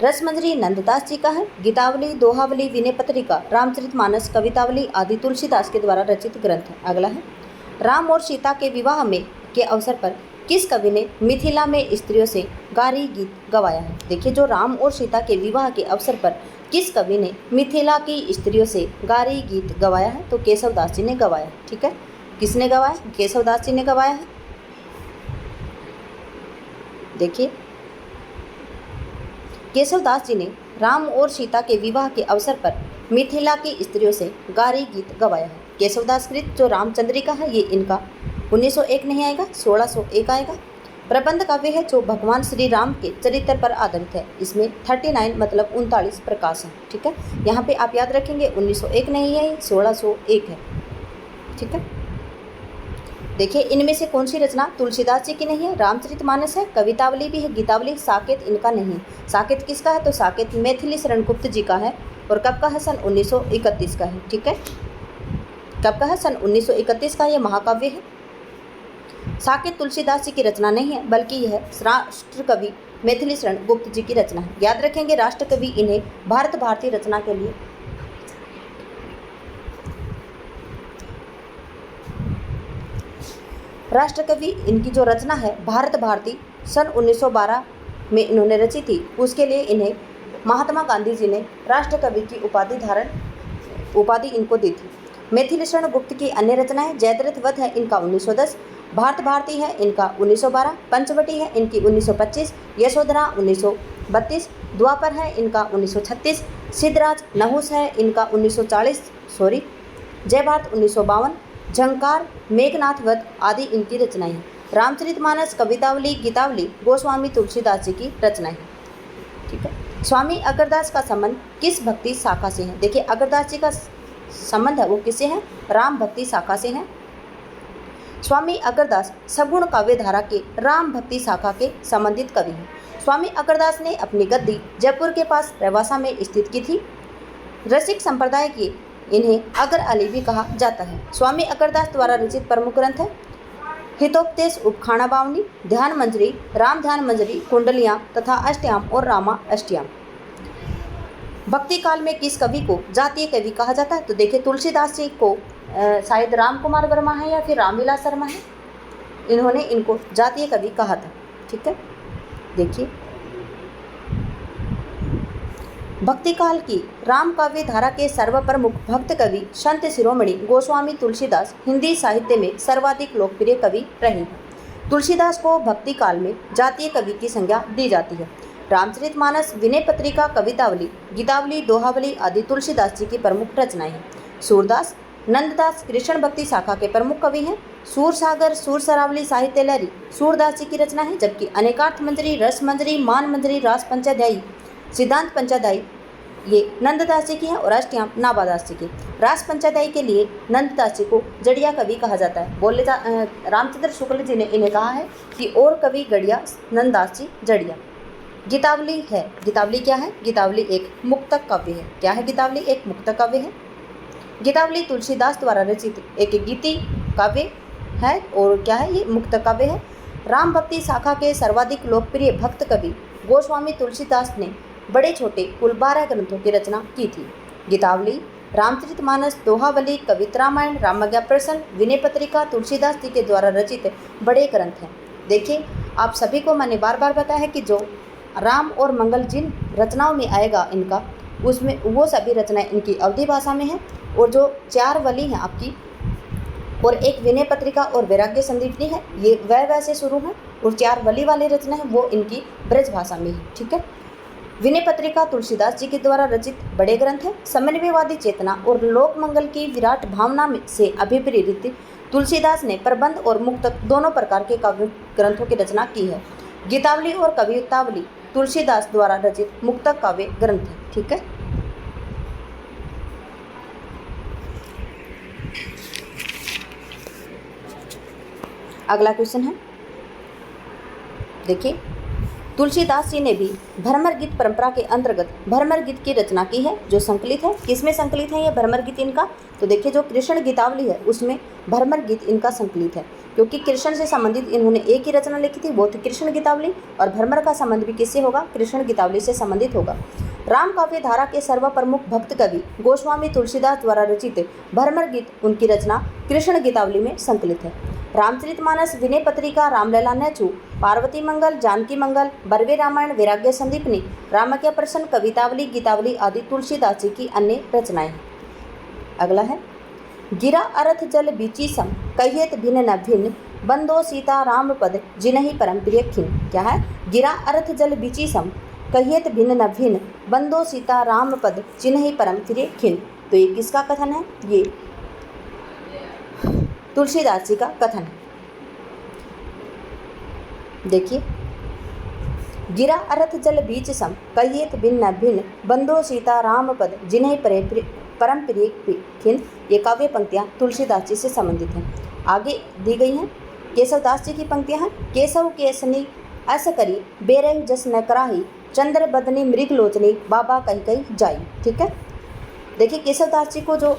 रसमंजरी नंददास जी का है। गीतावली, दोहावली, विनय पत्रिका, रामचरितमानस, कवितावली आदि तुलसीदास के द्वारा रचित ग्रंथ है। अगला है, राम और सीता के विवाह में के अवसर पर किस कवि ने मिथिला में स्त्रियों से गारी गीत गवाया है? देखिए जो राम और सीता के विवाह के अवसर पर किस कवि ने मिथिला की स्त्रियों से गारी गीत गवाया है? तो केशवदास जी ने गवाया है। ठीक है, किसने गवाया? केशवदास जी ने गवाया है। देखिए केशवदास जी ने राम और सीता के विवाह के अवसर पर मिथिला की स्त्रियों से गारी गीत गवाया है। केशवदास कृत जो रामचंद्रिका है ये इनका 1901 नहीं आएगा, 1601 आएगा। प्रबंध काव्य है जो भगवान श्री राम के चरित्र पर आधारित है। इसमें 39 मतलब 39 प्रकाश है। ठीक है, यहाँ पे आप याद रखेंगे 1901 नहीं है, 1601 है। ठीक है, देखिए इनमें से कौन सी रचना तुलसीदास जी की नहीं है? रामचरितमानस है, कवितावली भी है, गीतावली, साकेत इनका नहीं। साकेत किसका है? तो साकेत मैथिली शरण गुप्त जी का है, और कब का है? सन 1931 का है। ठीक है, कब का है? सन 1931 का। यह महाकाव्य है। साकेत तुलसीदास जी की रचना नहीं है, बल्कि यह राष्ट्रकवि मैथिली शरण गुप्त जी की रचना है। याद रखेंगे राष्ट्रकवि इन्हें भारत भारती रचना के लिए राष्ट्रकवि इनकी जो रचना है भारत भारती सन 1912 में इन्होंने रची थी, उसके लिए इन्हें महात्मा गांधी जी ने राष्ट्रकवि की उपाधि इनको दी थी। मैथिली शरण गुप्त की अन्य रचनाएं जयद्रथ वध है इनका 1910, भारत भारती है इनका 1912, पंचवटी है इनकी 1925, यशोधरा 1932, द्वापर है इनका 1936, सिद्धराज नहुस है इनका 1940, जय भारत 1952, झंकार, मेघनाथ वध आदि इनकी रचनाएं हैं। रामचरितमानस, कवितावली, गीतावली गोस्वामी तुलसीदास जी की रचनाएं हैं। ठीक है। स्वामी अगरदास का संबंध किस भक्ति शाखा से है? देखिए, अगरदास जी का संबंध है वो किससे है? राम भक्ति शाखा से है। स्वामी अगरदास सगुण काव्य धारा के राम भक्ति शाखा के संबंधित कवि हैं। स्वामी अगरदास ने अपनी गद्दी जयपुर के पास रवासा में स्थित की थी। रसिक संप्रदाय के इन्हें अगर अली भी कहा जाता है। स्वामी अगरदास द्वारा रचित प्रमुख ग्रंथ है हितोपदेश, उपखाना बावनी, ध्यान मंजरी, राम ध्यान मंजरी, कुंडलियाँ तथा अष्टयाम और रामा अष्टयाम। भक्ति काल में किस कवि को जातीय कवि कहा जाता है? तो देखिए, तुलसीदास जी को शायद राम कुमार वर्मा है या फिर रामविलास शर्मा है, इन्होंने इनको जातीय कवि कहा था। ठीक है, देखिए, भक्ति काल की राम काव्य धारा के सर्वप्रमुख भक्त कवि संत शिरोमणि गोस्वामी तुलसीदास हिंदी साहित्य में सर्वाधिक लोकप्रिय कवि रहे। तुलसीदास को भक्ति काल में जातीय कवि की संज्ञा दी जाती है। रामचरितमानस, विनय पत्रिका, कवितावली, गीतावली, दोहावली आदि तुलसीदास जी की प्रमुख रचनाएं हैं। सूरदास, नंददास कृष्ण भक्ति शाखा के प्रमुख कवि हैं। सूरसागर, सूरसरावली साहित्य लहरी सूरदास जी की रचना है, जबकि अनेकार्थ मंजरी, रस मंजरी, मान मंजरी, रास पंचाध्यायी, सिद्धांत पंचाध्यायी ये नंददास जी की है और अष्टयाम नाभादास जी की। रास पंचाध्यायी के लिए नंददास जी को जड़िया कवि कहा जाता है। रामचंद्र शुक्ल जी ने इन्हें कहा है कि और कवि गड़िया, नंददास जी जड़िया। गीतावली है, गीतावली क्या है? गीतावली एक मुक्तक काव्य है। क्या है गीतावली? एक मुक्तक काव्य है। गीतावली तुलसीदास द्वारा रचित एक गीति काव्य है और क्या है? ये मुक्तक काव्य है। राम भक्ति शाखा के सर्वाधिक लोकप्रिय भक्त कवि गोस्वामी तुलसीदास ने बड़े छोटे कुल 12 ग्रंथों की रचना की थी। गीतावली, रामचरितमानस, दोहावली, कवित्रामायण, रामज्ञा प्रसन्न, विनय पत्रिका तुलसीदास जी के द्वारा रचित बड़े ग्रंथ हैं। देखिए, आप सभी को मैंने बार बार बताया है कि जो राम और मंगल जिन रचनाओं में आएगा इनका, उसमें वो सभी रचनाएं इनकी अवधी भाषा में हैं और जो 4 वली हैं आपकी और एक विनय पत्रिका और वैराग्य संदीपनी है, ये वैसे शुरू है और 4 वली वाली रचना है वो इनकी ब्रज भाषा में है। ठीक है। विनय पत्रिका तुलसीदास जी के द्वारा रचित बड़े ग्रंथ है। समन्वयवादी चेतना और लोक मंगल की विराट भावना से अभिप्रेरित तुलसीदास ने प्रबंध और मुक्तक दोनों प्रकार के काव्य ग्रंथों की रचना की है। गीतावली और कवितावली तुलसीदास द्वारा रचित मुक्तक काव्य ग्रंथ है। ठीक है। अगला क्वेश्चन है, देखिए, तुलसीदास जी ने भी भ्रमर गीत परंपरा के अंतर्गत भ्रमर गीत की रचना की है, जो संकलित है। किसमें संकलित है ये भ्रमर गीत इनका? तो देखिए, जो कृष्ण गीतावली है उसमें भ्रमर गीत इनका संकलित है, क्योंकि कृष्ण से संबंधित इन्होंने एक ही रचना लिखी थी, वो थी कृष्ण गीतावली, और भ्रमर का संबंध भी किससे होगा? कृष्ण गीतावली से संबंधित होगा। राम काव्य धारा के सर्वप्रमुख भक्त कवि गोस्वामी तुलसीदास द्वारा रचित भ्रमर गीत, उनकी रचना कृष्ण गीतावली में संकलित है। रामचरितमानस, विनय पत्रिका, रामलला नेचू, पार्वती मंगल, जानकी मंगल, बरवे रामायण, वैराग्य संदीपनी, रामज्ञा प्रसन्न, कवितावली, गीतावली आदि तुलसीदास जी की अन्य रचनाएं हैं। अगला है, गिरा अरथ जल बीची सम कहियत भिन्न न भिन्न, बंदो सीता राम पद जिनहि परम प्रिय खिन। क्या है? गिरा अरथ जल बीची सम कहियत भिन्न न भिन्न, बंदो सीता राम पद जिनहि परम प्रिय खिन। तो ये किसका कथन है? ये तुलसीदास जी का कथन है। देखिए, गिरा अरथ जल बीच सम कहियत भिन्न भिन्न, बंदो सीता राम पद जिन्हें परम प्रिय खिन। ये काव्य पंक्तियाँ तुलसीदास जी से संबंधित हैं। आगे दी गई हैं केशवदास जी की पंक्तियाँ हैं। केशव केसनी अस करी, बेरह जस न कराही, चंद्र बदनी मृग लोचनी, बाबा कही कही जाई। ठीक है। देखिए, केशवदास जी को जो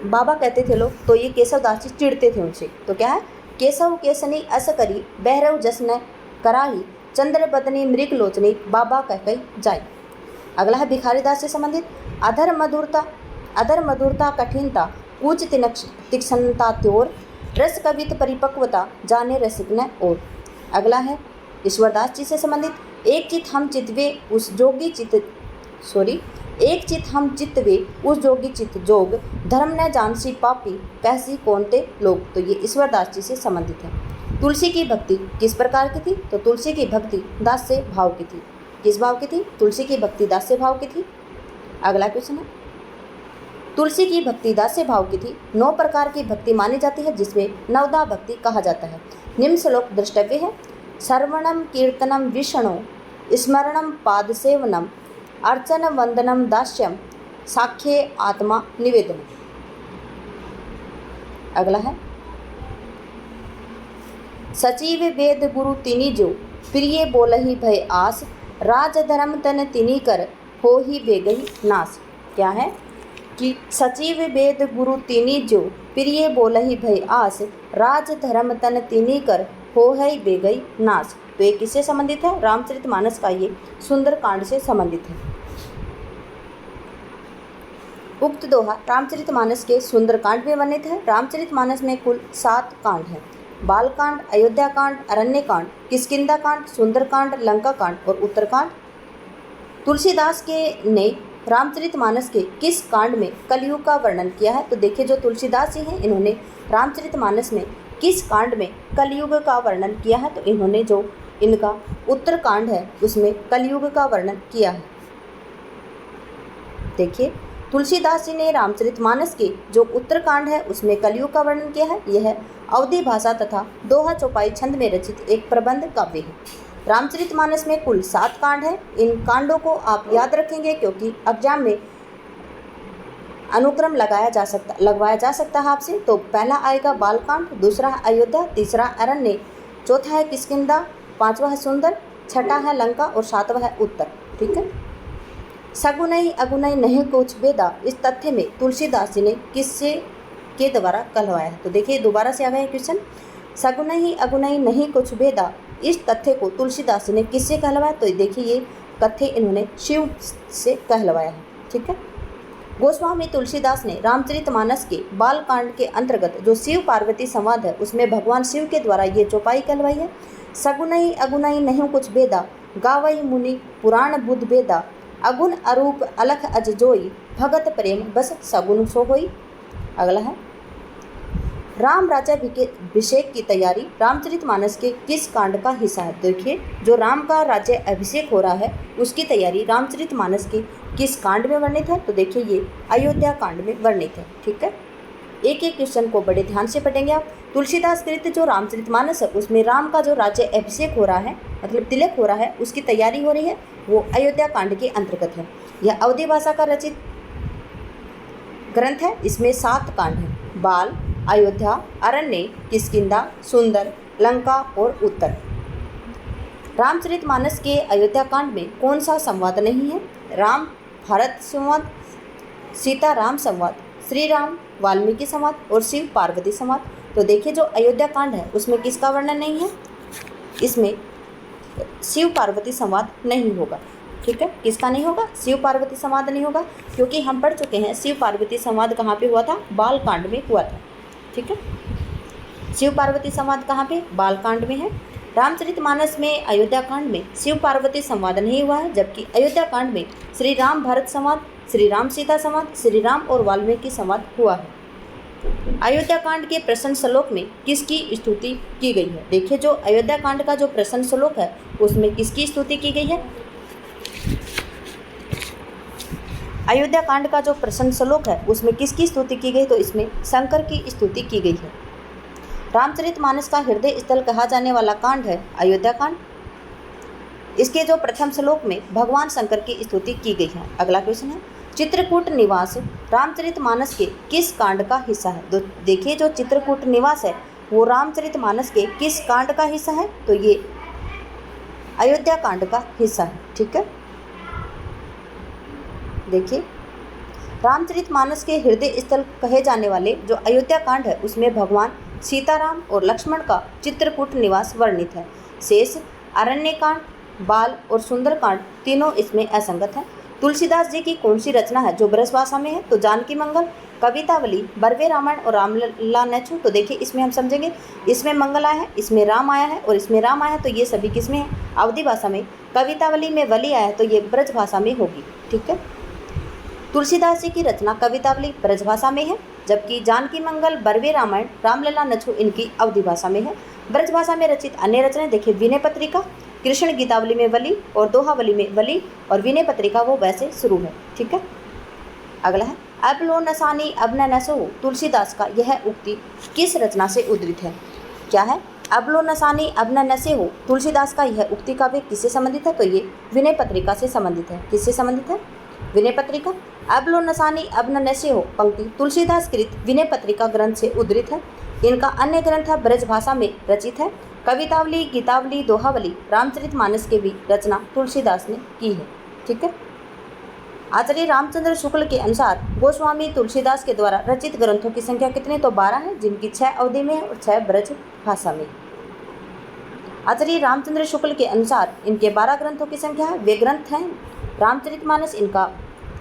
बाबा कहते थे लोग, तो ये केशवदास जी चिढ़ते थे उनसे। तो क्या है? केशव केसनी अस करी, बहरव जसन कराही, चंद्र बदनी मृग लोचनी, बाबा कह कही जाई। अगला है भिखारीदास से संबंधित, अधर मधुरता कठिनता, कूच तीक्ष्णता त्योर, रस कवित परिपक्वता, जाने रसिक न और। अगला है ईश्वरदास जी से संबंधित, एक चित हम चितवे उस जोगी चित एक चित हम चित्त वे उस जोगी चित्त जोग धर्म न जानसी पापी कैसी कौन ते लोग। तो ये ईश्वरदास जी से संबंधित है। तुलसी की भक्ति किस प्रकार की थी? तो तुलसी की भक्ति दास्य भाव की थी। किस भाव की थी? तुलसी की भक्ति दास्य भाव की थी। अगला क्वेश्चन है, तुलसी की भक्ति दास्य भाव की थी। 9 प्रकार की भक्ति मानी जाती है जिसमें नवदा भक्ति कहा जाता है। निम्न श्लोक द्रष्टव्य है। श्रवणम कीर्तनम विष्णु स्मरणम पाद सेवनम अर्चन वंदनम दास्यम साख्ये आत्मा निवेदन। अगला है, सचिव वेद गुरु तिनी जो प्रिय बोलहि भय आस राज धर्म तन तिनी कर हो ही बेगही नाश। क्या है कि सचिव वेद गुरु तिनी जो प्रिय बोलहि भय आस राज धर्म तन तिनी कर हो है बेगई नाश। तो ये किससे संबंधित है? रामचरितमानस का ये सुंदरकांड से संबंधित है। उक्त दोहा रामचरितमानस के सुंदरकांड में वर्णित है। रामचरितमानस में कुल 7 कांड हैं। बालकांड, अयोध्या कांड, अरण्यकांड, किष्किंधा कांड, सुंदरकांड, लंका कांड और उत्तरकांड। तुलसीदास के ने रामचरितमानस के किस कांड में कलयुग का वर्णन किया है? तो देखिए, जो तुलसीदास जी हैं इन्होंने रामचरितमानस में किस कांड में कलयुग का वर्णन किया है? तो इन्होंने जो इनका उत्तरकांड है उसमें कलयुग का वर्णन किया है। देखिए, तुलसीदास जी ने रामचरितमानस के जो उत्तरकांड है उसमें कलयुग का वर्णन किया है। यह अवधी भाषा तथा दोहा चौपाई छंद में रचित एक प्रबंध काव्य है। रामचरितमानस में कुल 7 कांड हैं। इन कांडों को आप याद रखेंगे क्योंकि एग्जाम में अनुक्रम लगवाया जा सकता है आपसे। तो पहला आएगा बालकांड, दूसरा है अयोध्या, तीसरा अरण्य, चौथा है किष्किंधा, 5वां है सुंदर, छठा है लंका और 7वां है उत्तर। ठीक है। सगुनई अगुनई नहीं कुछ बेदा, इस तथ्य में तुलसीदास जी ने किससे के द्वारा कहलवाया है? तो देखिए, दोबारा से आ गया क्वेश्चन। सगुनई अगुनई नहीं कुछ बेदा, इस तथ्य को तुलसीदास जी ने किससे कहलवाया? तो देखिए, ये तथ्य इन्होंने शिव से कहलवाया है। ठीक है। गोस्वामी तुलसीदास ने रामचरितमानस के बालकांड के अंतर्गत जो शिव पार्वती संवाद है उसमें भगवान शिव के द्वारा ये चौपाई कहलवाई है। सगुनई अगुनई नहीं कुछ बेदा, गावई मुनि पुराण बुध बेदा, अगुन अरूप अलख अजजोई, भगत प्रेम बस सगुन सो होई। अगला है, राम राज्याभिषेक की तैयारी रामचरितमानस के किस कांड का हिस्सा है? देखिए, जो राम का राज्य अभिषेक हो रहा है उसकी तैयारी रामचरितमानस के किस कांड में वर्णित है? तो देखिए, ये अयोध्या कांड में वर्णित है। ठीक है। एक एक क्वेश्चन को बड़े ध्यान से पढ़ेंगे आप। तुलसीदास कृत जो रामचरितमानस है उसमें राम का जो राज्य अभिषेक हो रहा है, मतलब तिलक हो रहा है, उसकी तैयारी हो रही है, वो अयोध्या कांड के अंतर्गत है। यह अवधी भाषा का रचित ग्रंथ है। इसमें 7 कांड हैं। बाल, अयोध्या, अरण्य, किष्किंधा, सुंदर, लंका और उत्तर। रामचरितमानस के अयोध्या कांड में कौन सा संवाद नहीं है? राम भारत संवाद, सीता राम संवाद, श्री राम वाल्मीकि संवाद और शिव पार्वती संवाद। तो देखिए, जो अयोध्या कांड है उसमें किसका वर्णन नहीं है? इसमें शिव पार्वती संवाद नहीं होगा। ठीक है। किसका नहीं होगा? शिव पार्वती संवाद नहीं होगा, क्योंकि हम पढ़ चुके हैं शिव पार्वती संवाद कहाँ पे हुआ था? बालकांड में हुआ था। ठीक है। शिव पार्वती संवाद कहाँ पे? बालकांड में है। रामचरितमानस में अयोध्या कांड में शिव पार्वती संवाद नहीं हुआ है, जबकि अयोध्या कांड में श्री राम भरत संवाद, श्री राम सीता संवाद, श्री राम और वाल्मीकि संवाद हुआ है। अयोध्या कांड के प्रश्न श्लोक में किसकी स्तुति की गई है? देखिए, जो अयोध्या कांड का जो प्रश्न श्लोक है उसमें किसकी स्तुति की गई है? अयोध्या कांड का जो प्रश्न श्लोक है उसमें किसकी स्तुति की गई? तो इसमें शंकर की स्तुति की गई है। रामचरितमानस का हृदय स्थल कहा जाने वाला कांड है अयोध्या कांड। इसके जो प्रथम श्लोक में भगवान शंकर की स्तुति की गई है। अगला क्वेश्चन है, चित्रकूट निवास रामचरितमानस के किस कांड का हिस्सा है? तो देखिए, जो चित्रकूट निवास है वो रामचरितमानस के किस कांड का हिस्सा है? तो ये अयोध्या कांड का हिस्सा है। ठीक है। देखिए, रामचरितमानस के हृदय स्थल कहे जाने वाले जो अयोध्या कांड है उसमें भगवान सीताराम और लक्ष्मण का चित्रकूट निवास वर्णित है। शेष अरण्यकांड, बाल और सुंदरकांड तीनों इसमें असंगत हैं। तुलसीदास जी की कौन सी रचना है जो ब्रज भाषा में है? तो जानकी मंगल, कवितावली, बरवे रामायण और रामलला नेचु। तो देखिए, इसमें हम समझेंगे, इसमें मंगल आया है, इसमें राम आया है और इसमें राम आया है, तो ये सभी किस में है? अवधी भाषा में। कवितावली में वली आया है तो ये ब्रज भाषा में होगी। ठीक है। तुलसीदास जी की रचना कवितावली ब्रजभाषा में है, जबकि जानकी मंगल, बरवे रामायण, रामलला नछु इनकी अवधी भाषा में है। ब्रजभाषा में रचित अन्य रचनाएं देखिए, विनय पत्रिका, कृष्ण गीतावली में वली और दोहावली में वली, और विनय पत्रिका वो वैसे शुरू है। ठीक है, अगला है अब लो नसानी अब न नसो। तुलसीदास का यह उक्ति किस रचना से उद्धृत है? क्या है? अब लो नसानी अब न नसे हो। तुलसीदास का यह उक्ति काव्य किससे संबंधित है? तो ये विनय पत्रिका से संबंधित है। किससे संबंधित है? विनय पत्रिका। अब लो नसानी अब न नसे हो पंक्ति तुलसीदास कृत विनय पत्रिका ग्रंथ से उद्धृत है। इनका अन्य ग्रंथ ब्रजभाषा में रचित है। कवितावली, गीतावली, दोहावली, रामचरितमानस की भी रचना तुलसीदास ने की है। ठीक है, आचार्य रामचंद्र शुक्ल के अनुसार गोस्वामी तुलसीदास के द्वारा रचित ग्रंथों की संख्या कितनी? तो 12 है, जिनकी 6 अवधि में है और 6 ब्रज भाषा में। आचार्य रामचंद्र शुक्ल के अनुसार इनके 12 ग्रंथों की संख्या है। वे ग्रंथ हैं रामचरितमानस इनका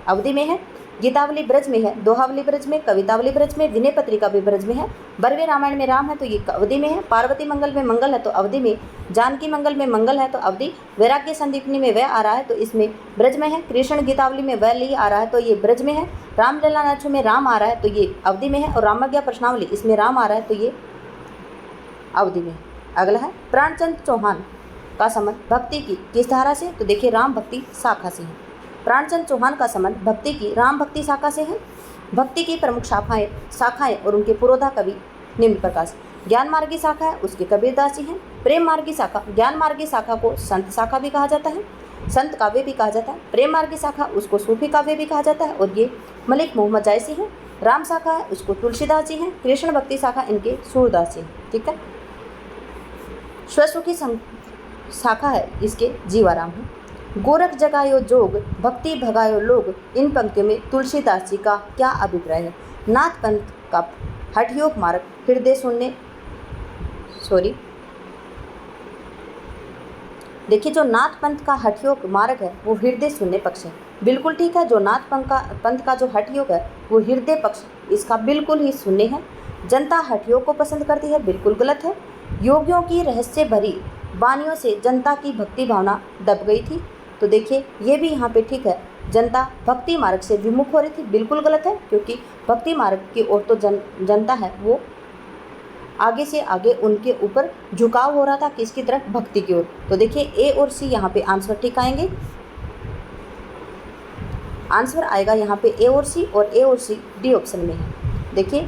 अवधि में है, गीतावली ब्रज में है, दोहावली ब्रज में, कवितावली ब्रज में, विनय पत्रिका भी ब्रज में है, बरवे रामायण में राम है तो ये अवधि में है, पार्वती मंगल में मंगल है तो अवधि में, जानकी मंगल में मंगल है तो अवधि, वैराग्य संदीपनी में वह आ रहा है तो इसमें ब्रज में है, कृष्ण गीतावली में वह ली आ रहा है तो ये ब्रज में है, रामलला नछु में राम आ रहा है तो ये अवधि में है, और रामज्ञा प्रश्नावली इसमें राम आ रहा है तो ये अवधि में है। अगला है प्राणचंद चौहान का संबंध भक्ति की किस धारा से? तो देखिए राम भक्ति शाखा से है। प्राणचंद चौहान का संबंध भक्ति की राम भक्ति शाखा से है। भक्ति की प्रमुख शाखाएं और उनके पुरोधा कवि निम्न प्रकार से। ज्ञान मार्गी शाखा है, उसके कबीरदास जी हैं। प्रेम मार्गी शाखा, ज्ञान मार्गी शाखा को संत शाखा भी कहा जाता है, संत काव्य भी कहा जाता है। प्रेम मार्गी शाखा उसको सूफी काव्य भी कहा जाता है और ये मलिक मोहम्मद जायसी है। राम शाखा है उसको तुलसीदास जी हैं। कृष्ण भक्ति शाखा इनके सूरदास जी हैं। ठीक है, स्वसुखी शाखा है इसके जीवाराम है। गोरख जगायो जोग भक्ति भगायो लोग, इन पंक्तियों में तुलसीदास जी का क्या अभिप्राय है? नाथ पंथ का हठयोग मार्ग हृदय सुनने देखिए जो नाथ पंथ का हठयोग मार्ग है वो हृदय शून्य पक्ष है। बिल्कुल ठीक है, जो नाथ पंथ का जो हठयोग है वो हृदय पक्ष इसका बिल्कुल ही शून्य है। जनता हठयोग को पसंद करती है, बिल्कुल गलत है। योगियों की रहस्य भरी वाणियों से जनता की भक्ति भावना दब गई थी, तो देखिए ये भी यहाँ पे ठीक है। जनता भक्ति मार्ग से विमुख हो रही थी, बिल्कुल गलत है, क्योंकि भक्ति मार्ग की ओर तो जनता है वो आगे से आगे उनके ऊपर झुकाव हो रहा था, किसकी तरफ? भक्ति की ओर। तो देखिए ए और सी यहाँ पे आंसर ठीक आएंगे। आंसर आएगा यहाँ पे ए और सी, और ए और सी डी ऑप्शन में है। देखिए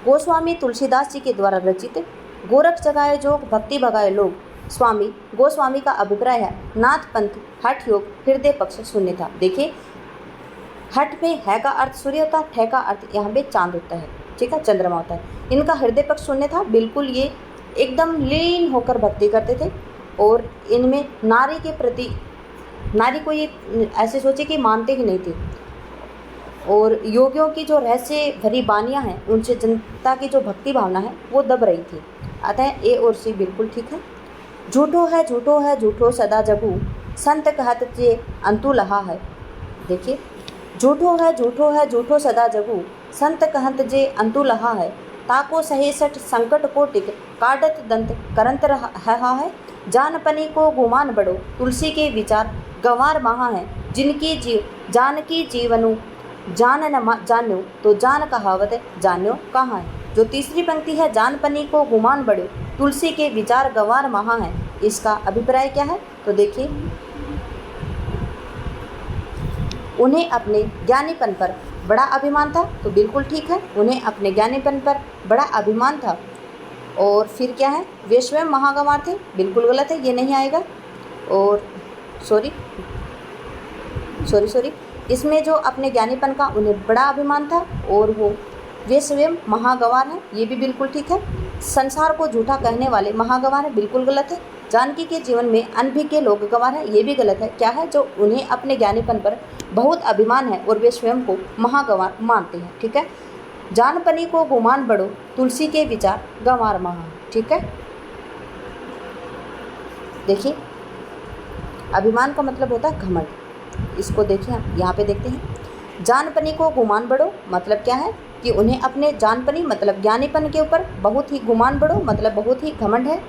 गोस्वामी तुलसीदास जी के द्वारा रचित गोरख जगाए जोग भक्ति भगाए लोग, स्वामी गोस्वामी का अभिप्राय है नाथ पंथ हठ योग हृदय पक्ष शून्य था। देखिए हठ में है का अर्थ सूर्य होता है, ठे का अर्थ यहाँ पे चांद होता है। ठीक है, चंद्रमा होता है। इनका हृदय पक्ष शून्य था, बिल्कुल ये एकदम लीन होकर भक्ति करते थे, और इनमें नारी के प्रति नारी को ये ऐसे सोचे कि मानते ही नहीं थे, और योगियों की जो रहस्य भरी बानियाँ हैं उनसे जनता की जो भक्ति भावना है वो दब रही थी। अतः ए और सी बिल्कुल ठीक है। झूठो है झूठो सदा जगू, संत कहत जे अंतु लहा है। देखिए झूठो है झूठो सदा जगू, संत कहत जे अंतु लहा है। ताको सहेसठ संकट कोटिक, काटत दंत करंत रहा है। जानपनी को गुमान बड़ो, तुलसी के विचार गंवार महा है। जिनकी जानकी जीवनु जान न जान्यो, तो जान कहावत जान्यो कहाँ है। जो तीसरी पंक्ति है जानपनी को गुमान बड़ो, तुलसी के विचार गंवार महा है, इसका अभिप्राय क्या है? तो देखिए उन्हें अपने ज्ञानीपन पर बड़ा अभिमान था, तो बिल्कुल ठीक है, उन्हें अपने ज्ञानीपन पर बड़ा अभिमान था। और फिर क्या है? वे स्वयं महागंवार थे, बिल्कुल गलत है, ये नहीं आएगा। और सॉरी इसमें जो अपने ज्ञानीपन का उन्हें बड़ा अभिमान था और वे स्वयं महागंवार हैं, ये भी बिल्कुल ठीक है। संसार को झूठा कहने वाले महागंवार हैं, बिल्कुल गलत है। जानकी के जीवन में अनभिज्ञ लोग गंवार हैं, ये भी गलत है। क्या है? जो उन्हें अपने ज्ञानीपन पर बहुत अभिमान है और वे स्वयं को महागंवार मानते हैं। ठीक है, जानपनी को गुमान बड़ो, तुलसी के विचार गंवार महा। ठीक है, देखिए अभिमान का मतलब होता है घमंड। इसको देखिए, हम यहाँ पे देखते हैं। जानपनी को गुमान बड़ो मतलब क्या है? कि उन्हें अपने जानपनी मतलब ज्ञानीपन के ऊपर बहुत ही गुमान बड़ो मतलब बहुत ही घमंड है।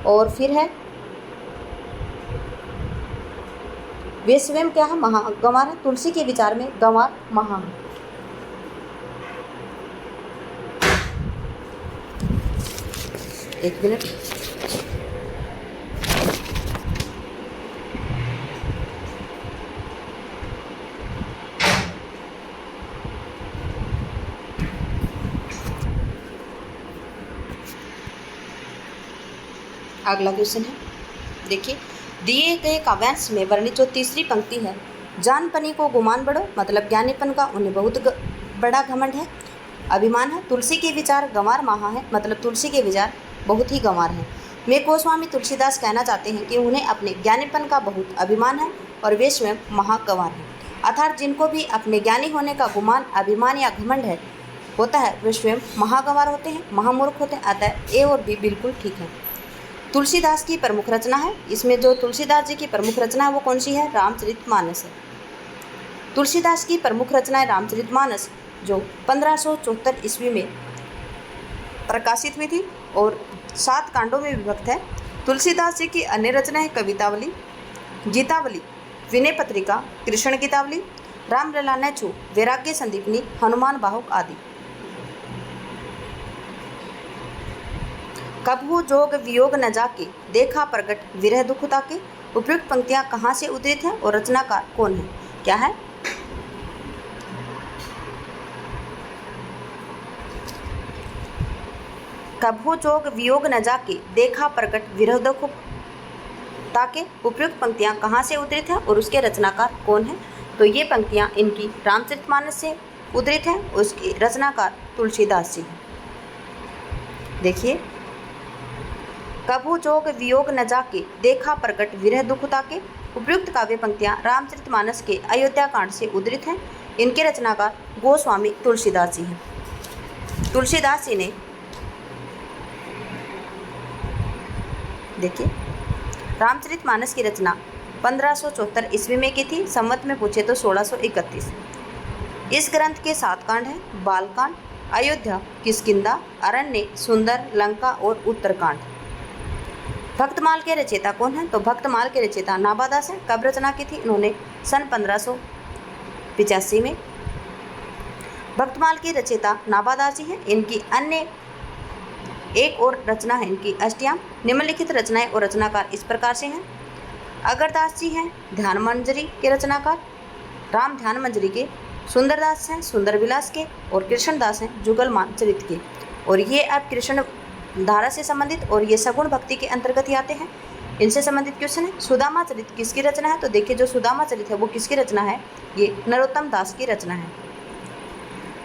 और फिर है वे स्वयं क्या है, महागंवार है। तुलसी के विचार में गंवार महा है। एक मिनट। अगला क्वेश्चन है, देखिए दिए गए काव्यांश में वर्णित जो तीसरी पंक्ति है, जानपनी को गुमान बढ़ो, मतलब ज्ञानीपन का उन्हें बहुत बड़ा घमंड है, अभिमान है। तुलसी के विचार गंवार महा है, मतलब तुलसी के विचार बहुत ही गंवार हैं। में गोस्वामी तुलसीदास कहना चाहते हैं कि उन्हें अपने ज्ञानीपन का बहुत अभिमान है और वे स्वयं महागंवार हैं। अर्थात जिनको भी अपने ज्ञानी होने का गुमान, अभिमान या घमंड है होता है, वे स्वयं महागंवार होते हैं, महामूर्ख होते हैं। अतः ए और बी बिल्कुल ठीक है। तुलसीदास की प्रमुख रचना है, इसमें जो तुलसीदास जी की प्रमुख रचना है वो कौन सी है, रामचरितमानस है। तुलसीदास की प्रमुख रचना है रामचरितमानस, जो 1574 ईस्वी में प्रकाशित हुई थी और 7 कांडों में विभक्त है। तुलसीदास जी की अन्य रचना है कवितावली, गीतावली, विनय पत्रिका, कृष्ण गीतावली, रामलला नैछु, वैराग्य संदीपनी, हनुमान बाहुक आदि। कबहू जोग वियोग न जाके, देखा प्रगट विरह दुख ताके। उपयुक्त पंक्तियां कहाँ से उद्धृत हैं और रचनाकार कौन है, क्या है? कबहू जोग वियोग न जाके, देखा प्रगट विरह दुख ताके। उपयुक्त पंक्तियां कहाँ से उद्धृत हैं और उसके रचनाकार कौन है? तो ये पंक्तियां इनकी रामचरितमानस से उद्धृत हैं, उसके रचनाकार तुलसीदास जी हैं। देखिए, कबहू जोग वियोग न जाके, देखा प्रगट विरह दुख ताके। उपयुक्त काव्य पंक्तियां रामचरितमानस के अयोध्या कांड से उद्धृत हैं, इनके रचनाकार गोस्वामी तुलसीदास जी हैं। तुलसीदास जी ने, देखिए, रामचरितमानस की रचना 1574 ईस्वी में की थी, संवत में पूछे तो 1631। इस ग्रंथ के 7 कांड हैं, बालकांड, अयोध्या, किष्किंधा, अरण्य, सुंदर, लंका और उत्तरकांड। भक्तमाल के रचयिता कौन है? तो भक्तमाल के रचयिता नाभादास हैं। कब रचना की थी इन्होंने? सन 1585 में। भक्तमाल के रचयिता नाभादास जी हैं। इनकी अन्य एक और रचना है इनकी अष्टयाम। निम्नलिखित रचनाएं और रचनाकार इस प्रकार से हैं। अगरदास जी हैं ध्यान मंजरी के रचनाकार, राम ध्यान मंजरी के। सुंदरदास हैं सुंदर विलास के, और कृष्णदास हैं जुगलमान चरित के। और ये अब कृष्ण धारा से संबंधित और ये सगुण भक्ति के अंतर्गत ही आते हैं। इनसे संबंधित क्वेश्चन है, सुदामा चरित किसकी रचना है? तो देखिए, जो सुदामा चरित है वो किसकी रचना है? ये नरोत्तम दास की रचना है।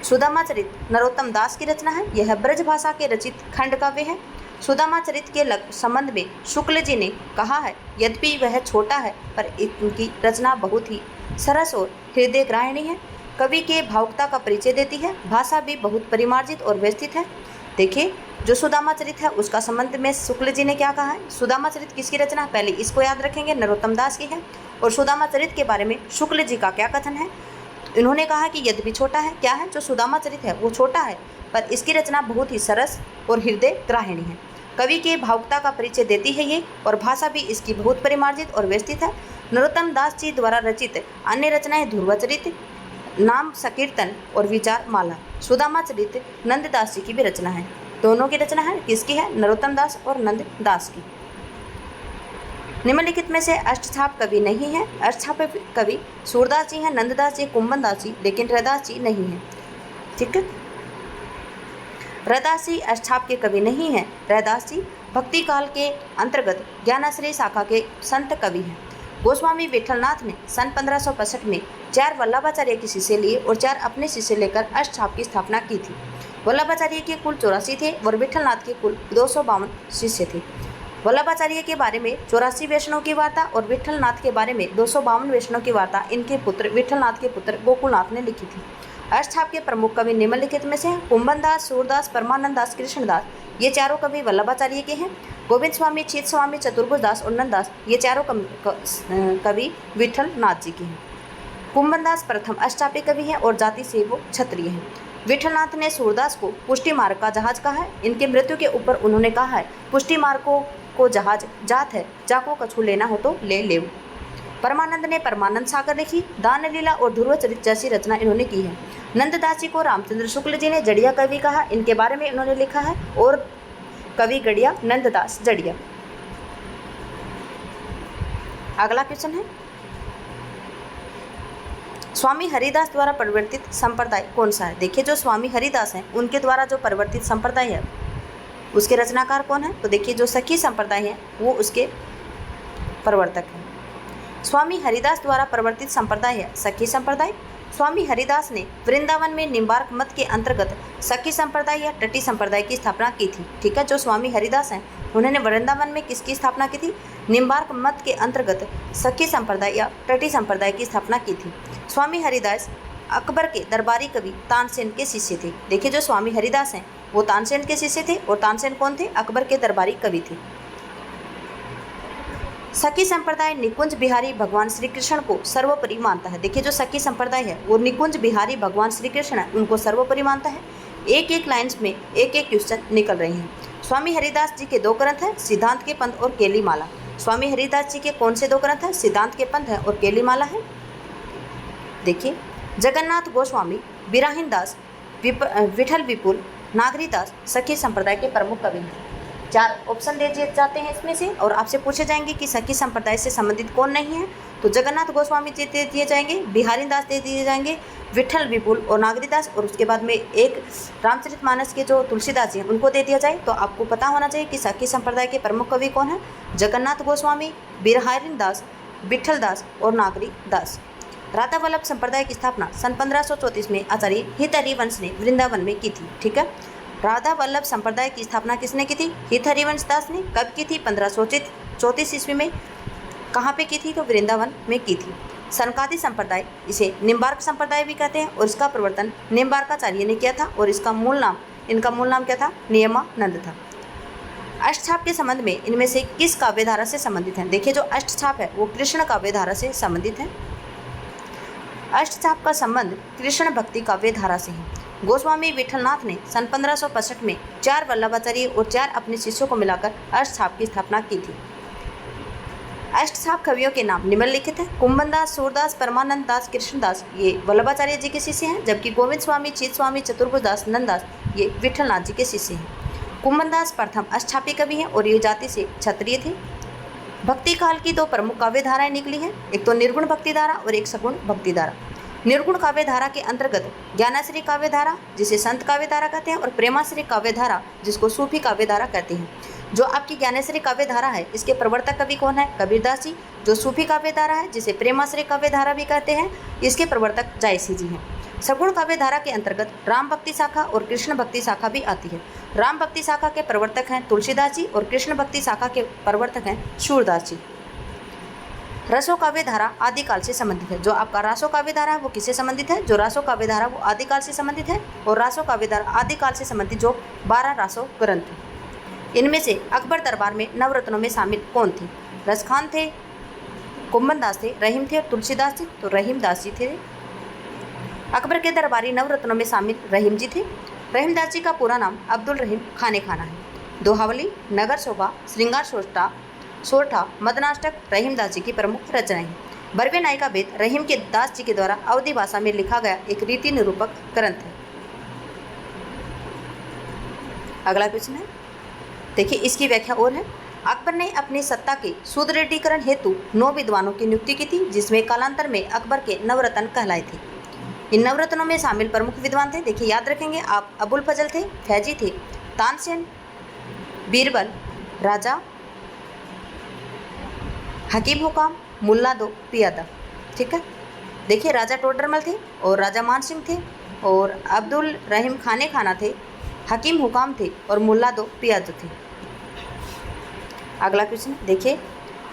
सुदामा चरित नरोत्तम दास की रचना है। यह ब्रज भाषा के रचित खंड काव्य है। सुदामा चरित के संबंध में शुक्ल जी ने कहा है, यद्यपि वह छोटा है पर इनकी रचना बहुत ही सरस और हृदय ग्राहिणी है। कवि के भावुकता का परिचय देती है। भाषा भी बहुत परिमार्जित और व्यवस्थित है। देखिए, जो सुदामा चरित है उसका संबंध में शुक्ल जी ने क्या कहा है? सुदामा चरित किसकी रचना? पहले इसको याद रखेंगे, नरोत्तम दास की है। और सुदामा चरित के बारे में शुक्ल जी का क्या कथन है? इन्होंने कहा कि यद्यपि छोटा है, क्या है? जो सुदामा चरित है वो छोटा है पर इसकी रचना बहुत ही सरस और हृदय ग्राहिणी है। कवि के भावुकता का परिचय देती है ये, और भाषा भी इसकी बहुत परिमार्जित और व्यवस्थित है। नरोत्तम दास जी द्वारा रचित अन्य रचनाएं ध्रुवचरित, नाम संकीर्तन और विचार माला। सुदामा चरित नंददास जी की भी रचना है। दोनों की रचना है, किसकी है? नरोत्तम दास और नंद दास की। निम्नलिखित में से अष्टछाप कवि नहीं है। अष्टछाप कवि सूरदास जी हैं, नंददास जी, कुंभन दास जी, लेकिन रैदास जी नहीं है। ठीक है, रैदास जी अष्टछाप के कवि नहीं हैं। रैदास जी भक्ति काल के अंतर्गत ज्ञानाश्रय शाखा के संत कवि हैं। गोस्वामी विठलनाथ ने सन 1565 में 4 वल्लभाचार्य के शिष्य लिए और 4 अपने शिष्य लेकर अष्टछाप की स्थापना की थी। वल्लभाचार्य के कुल 84 थे और विठलनाथ के कुल 252 शिष्य थे। वल्लभाचार्य के बारे में 84 वैष्णव की वार्ता और विठलनाथ के बारे में 252 वैष्णव की वार्ता इनके पुत्र विठलनाथ के पुत्र गोकुलनाथ ने लिखी थी। अष्टछाप के प्रमुख कवि निम्नलिखित में से हैं, कुंभन दास, सूरदास, परमानंद दास, कृष्णदास। ये चारों कवि वल्लभाचार्य के हैं। गोविंद स्वामी, चित स्वामी, चतुर्भुज दास और नंददास, ये चारों कवि विठलनाथ जी के हैं। कुंभन दास प्रथम अष्टछापी कवि हैं और जाति से वो क्षत्रिय हैं। विठलनाथ ने सूरदास को पुष्टि मार्ग का जहाज कहा है। इनके मृत्यु के ऊपर उन्होंने कहा है, पुष्टि मार्ग को जहाज जात है, जाको कछु लेना हो तो ले लेव। परमानंद ने परमानंद सागर लिखी। दान लीला और ध्रुव चरित जैसी रचना इन्होंने की है। नंददास जी को रामचंद्र शुक्ल जी ने जड़िया कवि कहा, इनके बारे में इन्होंने लिखा है। और कवि गड़िया नंददास जड़िया। अगला क्वेश्चन है, स्वामी हरिदास द्वारा परिवर्तित संप्रदाय कौन सा है? देखिए जो स्वामी हरिदास हैं उनके द्वारा जो परिवर्तित संप्रदाय है उसके रचनाकार कौन है? तो देखिए जो सखी संप्रदाय है वो उसके प्रवर्तक हैं। स्वामी हरिदास द्वारा परिवर्तित संप्रदाय है सखी संप्रदाय। स्वामी हरिदास ने वृंदावन में निम्बार्क मत के अंतर्गत सखी संप्रदाय या टटी संप्रदाय की स्थापना की थी। ठीक है, जो स्वामी हरिदास हैं उन्होंने वृंदावन में किसकी स्थापना की थी? निम्बार्क मत के अंतर्गत सखी संप्रदाय या टटी संप्रदाय की स्थापना की थी। स्वामी हरिदास अकबर के दरबारी कवि तानसेन के शिष्य थे। देखिए जो स्वामी हरिदास हैं वो तानसेन के शिष्य थे। और तानसेन कौन थे? अकबर के दरबारी कवि थे। सखी संप्रदाय निकुंज बिहारी भगवान श्री कृष्ण को सर्वोपरि मानता है। देखिए जो सखी संप्रदाय है वो निकुंज बिहारी भगवान श्री कृष्ण है उनको सर्वोपरि मानता है। एक एक लाइन्स में एक एक क्वेश्चन निकल रहे हैं। स्वामी हरिदास जी के दो ग्रंथ हैं, सिद्धांत के पंथ और केलीमाला। स्वामी हरिदास जी के कौन से दो ग्रंथ हैं? सिद्धांत के पंथ है और केलीमाला है। देखिए जगन्नाथ गोस्वामी, बिराहिन दास, विठल विपुल, नागरीदास सखी संप्रदाय के प्रमुख कवि हैं। 4 ऑप्शन दे दिए जाते हैं इसमें से और आपसे पूछे जाएंगे कि सखी संप्रदाय से संबंधित कौन नहीं है। तो जगन्नाथ गोस्वामी जी दे दिए जाएंगे, बिहारी दास दे दिए जाएंगे, विठल विपुल और नागरीदास, और उसके बाद में एक रामचरितमानस के जो तुलसीदास जी हैं उनको दे दिया जाए। तो आपको पता होना चाहिए कि सखी संप्रदाय के प्रमुख कवि कौन है? जगन्नाथ गोस्वामी, बिहारी दास, विठल दास और नागरी दास। राधा वल्लभ संप्रदाय की स्थापना सन 1534 में आचार्य हित हरिवंश ने वृंदावन में की थी। ठीक है, राधा वल्लभ संप्रदाय की स्थापना किसने की थी? हित हरिवंश दास ने। कब की थी? 1534 ईस्वी में। कहाँ पे की थी? तो वृंदावन में की थी। सनकादि संप्रदाय, इसे निम्बार्क संप्रदाय भी कहते हैं और इसका प्रवर्तन निम्बार्काचार्य ने किया था। और इनका मूल नाम क्या था? नियमानंद था। अष्टछाप के संबंध में इनमें से किस काव्यधारा से संबंधित है? देखिए जो अष्टछाप है वो कृष्ण काव्यधारा से संबंधित है। अष्टछाप का संबंध कृष्ण भक्ति काव्यधारा से है। गोस्वामी विठलनाथ ने सन 1565 में 4 वल्लभाचार्य और 4 अपने शिष्यों को मिलाकर अष्टछाप की स्थापना की थी। अष्टछाप कवियों के नाम निम्नलिखित हैं। कुंभनदास, सूरदास, परमानंद दास, कृष्णदास ये वल्लभाचार्य जी के शिष्य हैं। जबकि गोविंद स्वामी, चित स्वामी, चतुर्भुजदास, नंददास ये विठलनाथ जी के शिष्य हैं। कुंभनदास प्रथम अष्टछापी कवि हैं और ये जाति से क्षत्रिय थे। भक्ति काल की 2 प्रमुख काव्यधाराएं निकली हैं, एक तो निर्गुण भक्ति धारा और एक सगुण भक्ति धारा। निर्गुण काव्यधारा के अंतर्गत ज्ञानाश्री काव्यधारा जिसे संत काव्यधारा कहते हैं और प्रेमाश्री काव्यधारा जिसको सूफी काव्यधारा कहते हैं। जो आपकी ज्ञानेश्वरी काव्यधारा है इसके प्रवर्तक कवि कौन है? कबीरदास जी। जो सूफी काव्यधारा है जिसे प्रेमाश्री काव्यधारा भी कहते हैं, इसके प्रवर्तक जायसी जी हैं। सगुण काव्यधारा के अंतर्गत राम भक्ति शाखा और कृष्ण भक्ति शाखा भी आती है। राम भक्ति शाखा के प्रवर्तक हैं तुलसीदास जी और कृष्ण भक्ति शाखा के प्रवर्तक हैं सूरदास जी। रसो काव्यधारा आदिकाल से संबंधित है। जो आपका रासो काव्यधारा है वो किससे संबंधित है? जो रासो काव्यधारा वो आदिकाल से संबंधित है। और रासो काव्यधारा आदिकाल से संबंधित जो 12 रासो ग्रंथ हैं, इनमें से अकबर दरबार में नवरत्नों में शामिल कौन थे? रसखान थे, कुंभनदास थे, रहीम थे और तुलसीदास थे। तो रहीम दास जी थे। अकबर के दरबारी नवरत्नों में शामिल रहीम जी थे। रहीम दास जी का पूरा नाम अब्दुल रहीम खाने खाना है। दोहावली, नगर शोभा, श्रृंगार सोरठा, मदनाष्टक रहीम दास जी की प्रमुख रचनाएं हैं। बरवे नायिका भेद रहीम के दास जी के द्वारा अवधी भाषा में लिखा गया एक रीति निरूपक ग्रंथ है। अगला क्वेश्चन है, देखिए इसकी व्याख्या और है। अकबर ने अपनी सत्ता के सुदृढ़ीकरण हेतु 9 विद्वानों की नियुक्ति की थी, जिसमें कालांतर में अकबर के नवरत्न कहलाए थे। इन नवरत्नों में शामिल प्रमुख विद्वान थे, देखिए याद रखेंगे आप, अबुल फजल थे, फैजी थे, तानसेन, बीरबल, राजा हकीम हुकाम, मुल्ला दो पियादा। ठीक है, देखिए राजा टोडरमल थे और राजा मान सिंह थे और अब्दुल रहीम खाने खाना थे, हकीम हुकाम थे और मुल्ला दो पियादा थे। अगला क्वेश्चन देखिए,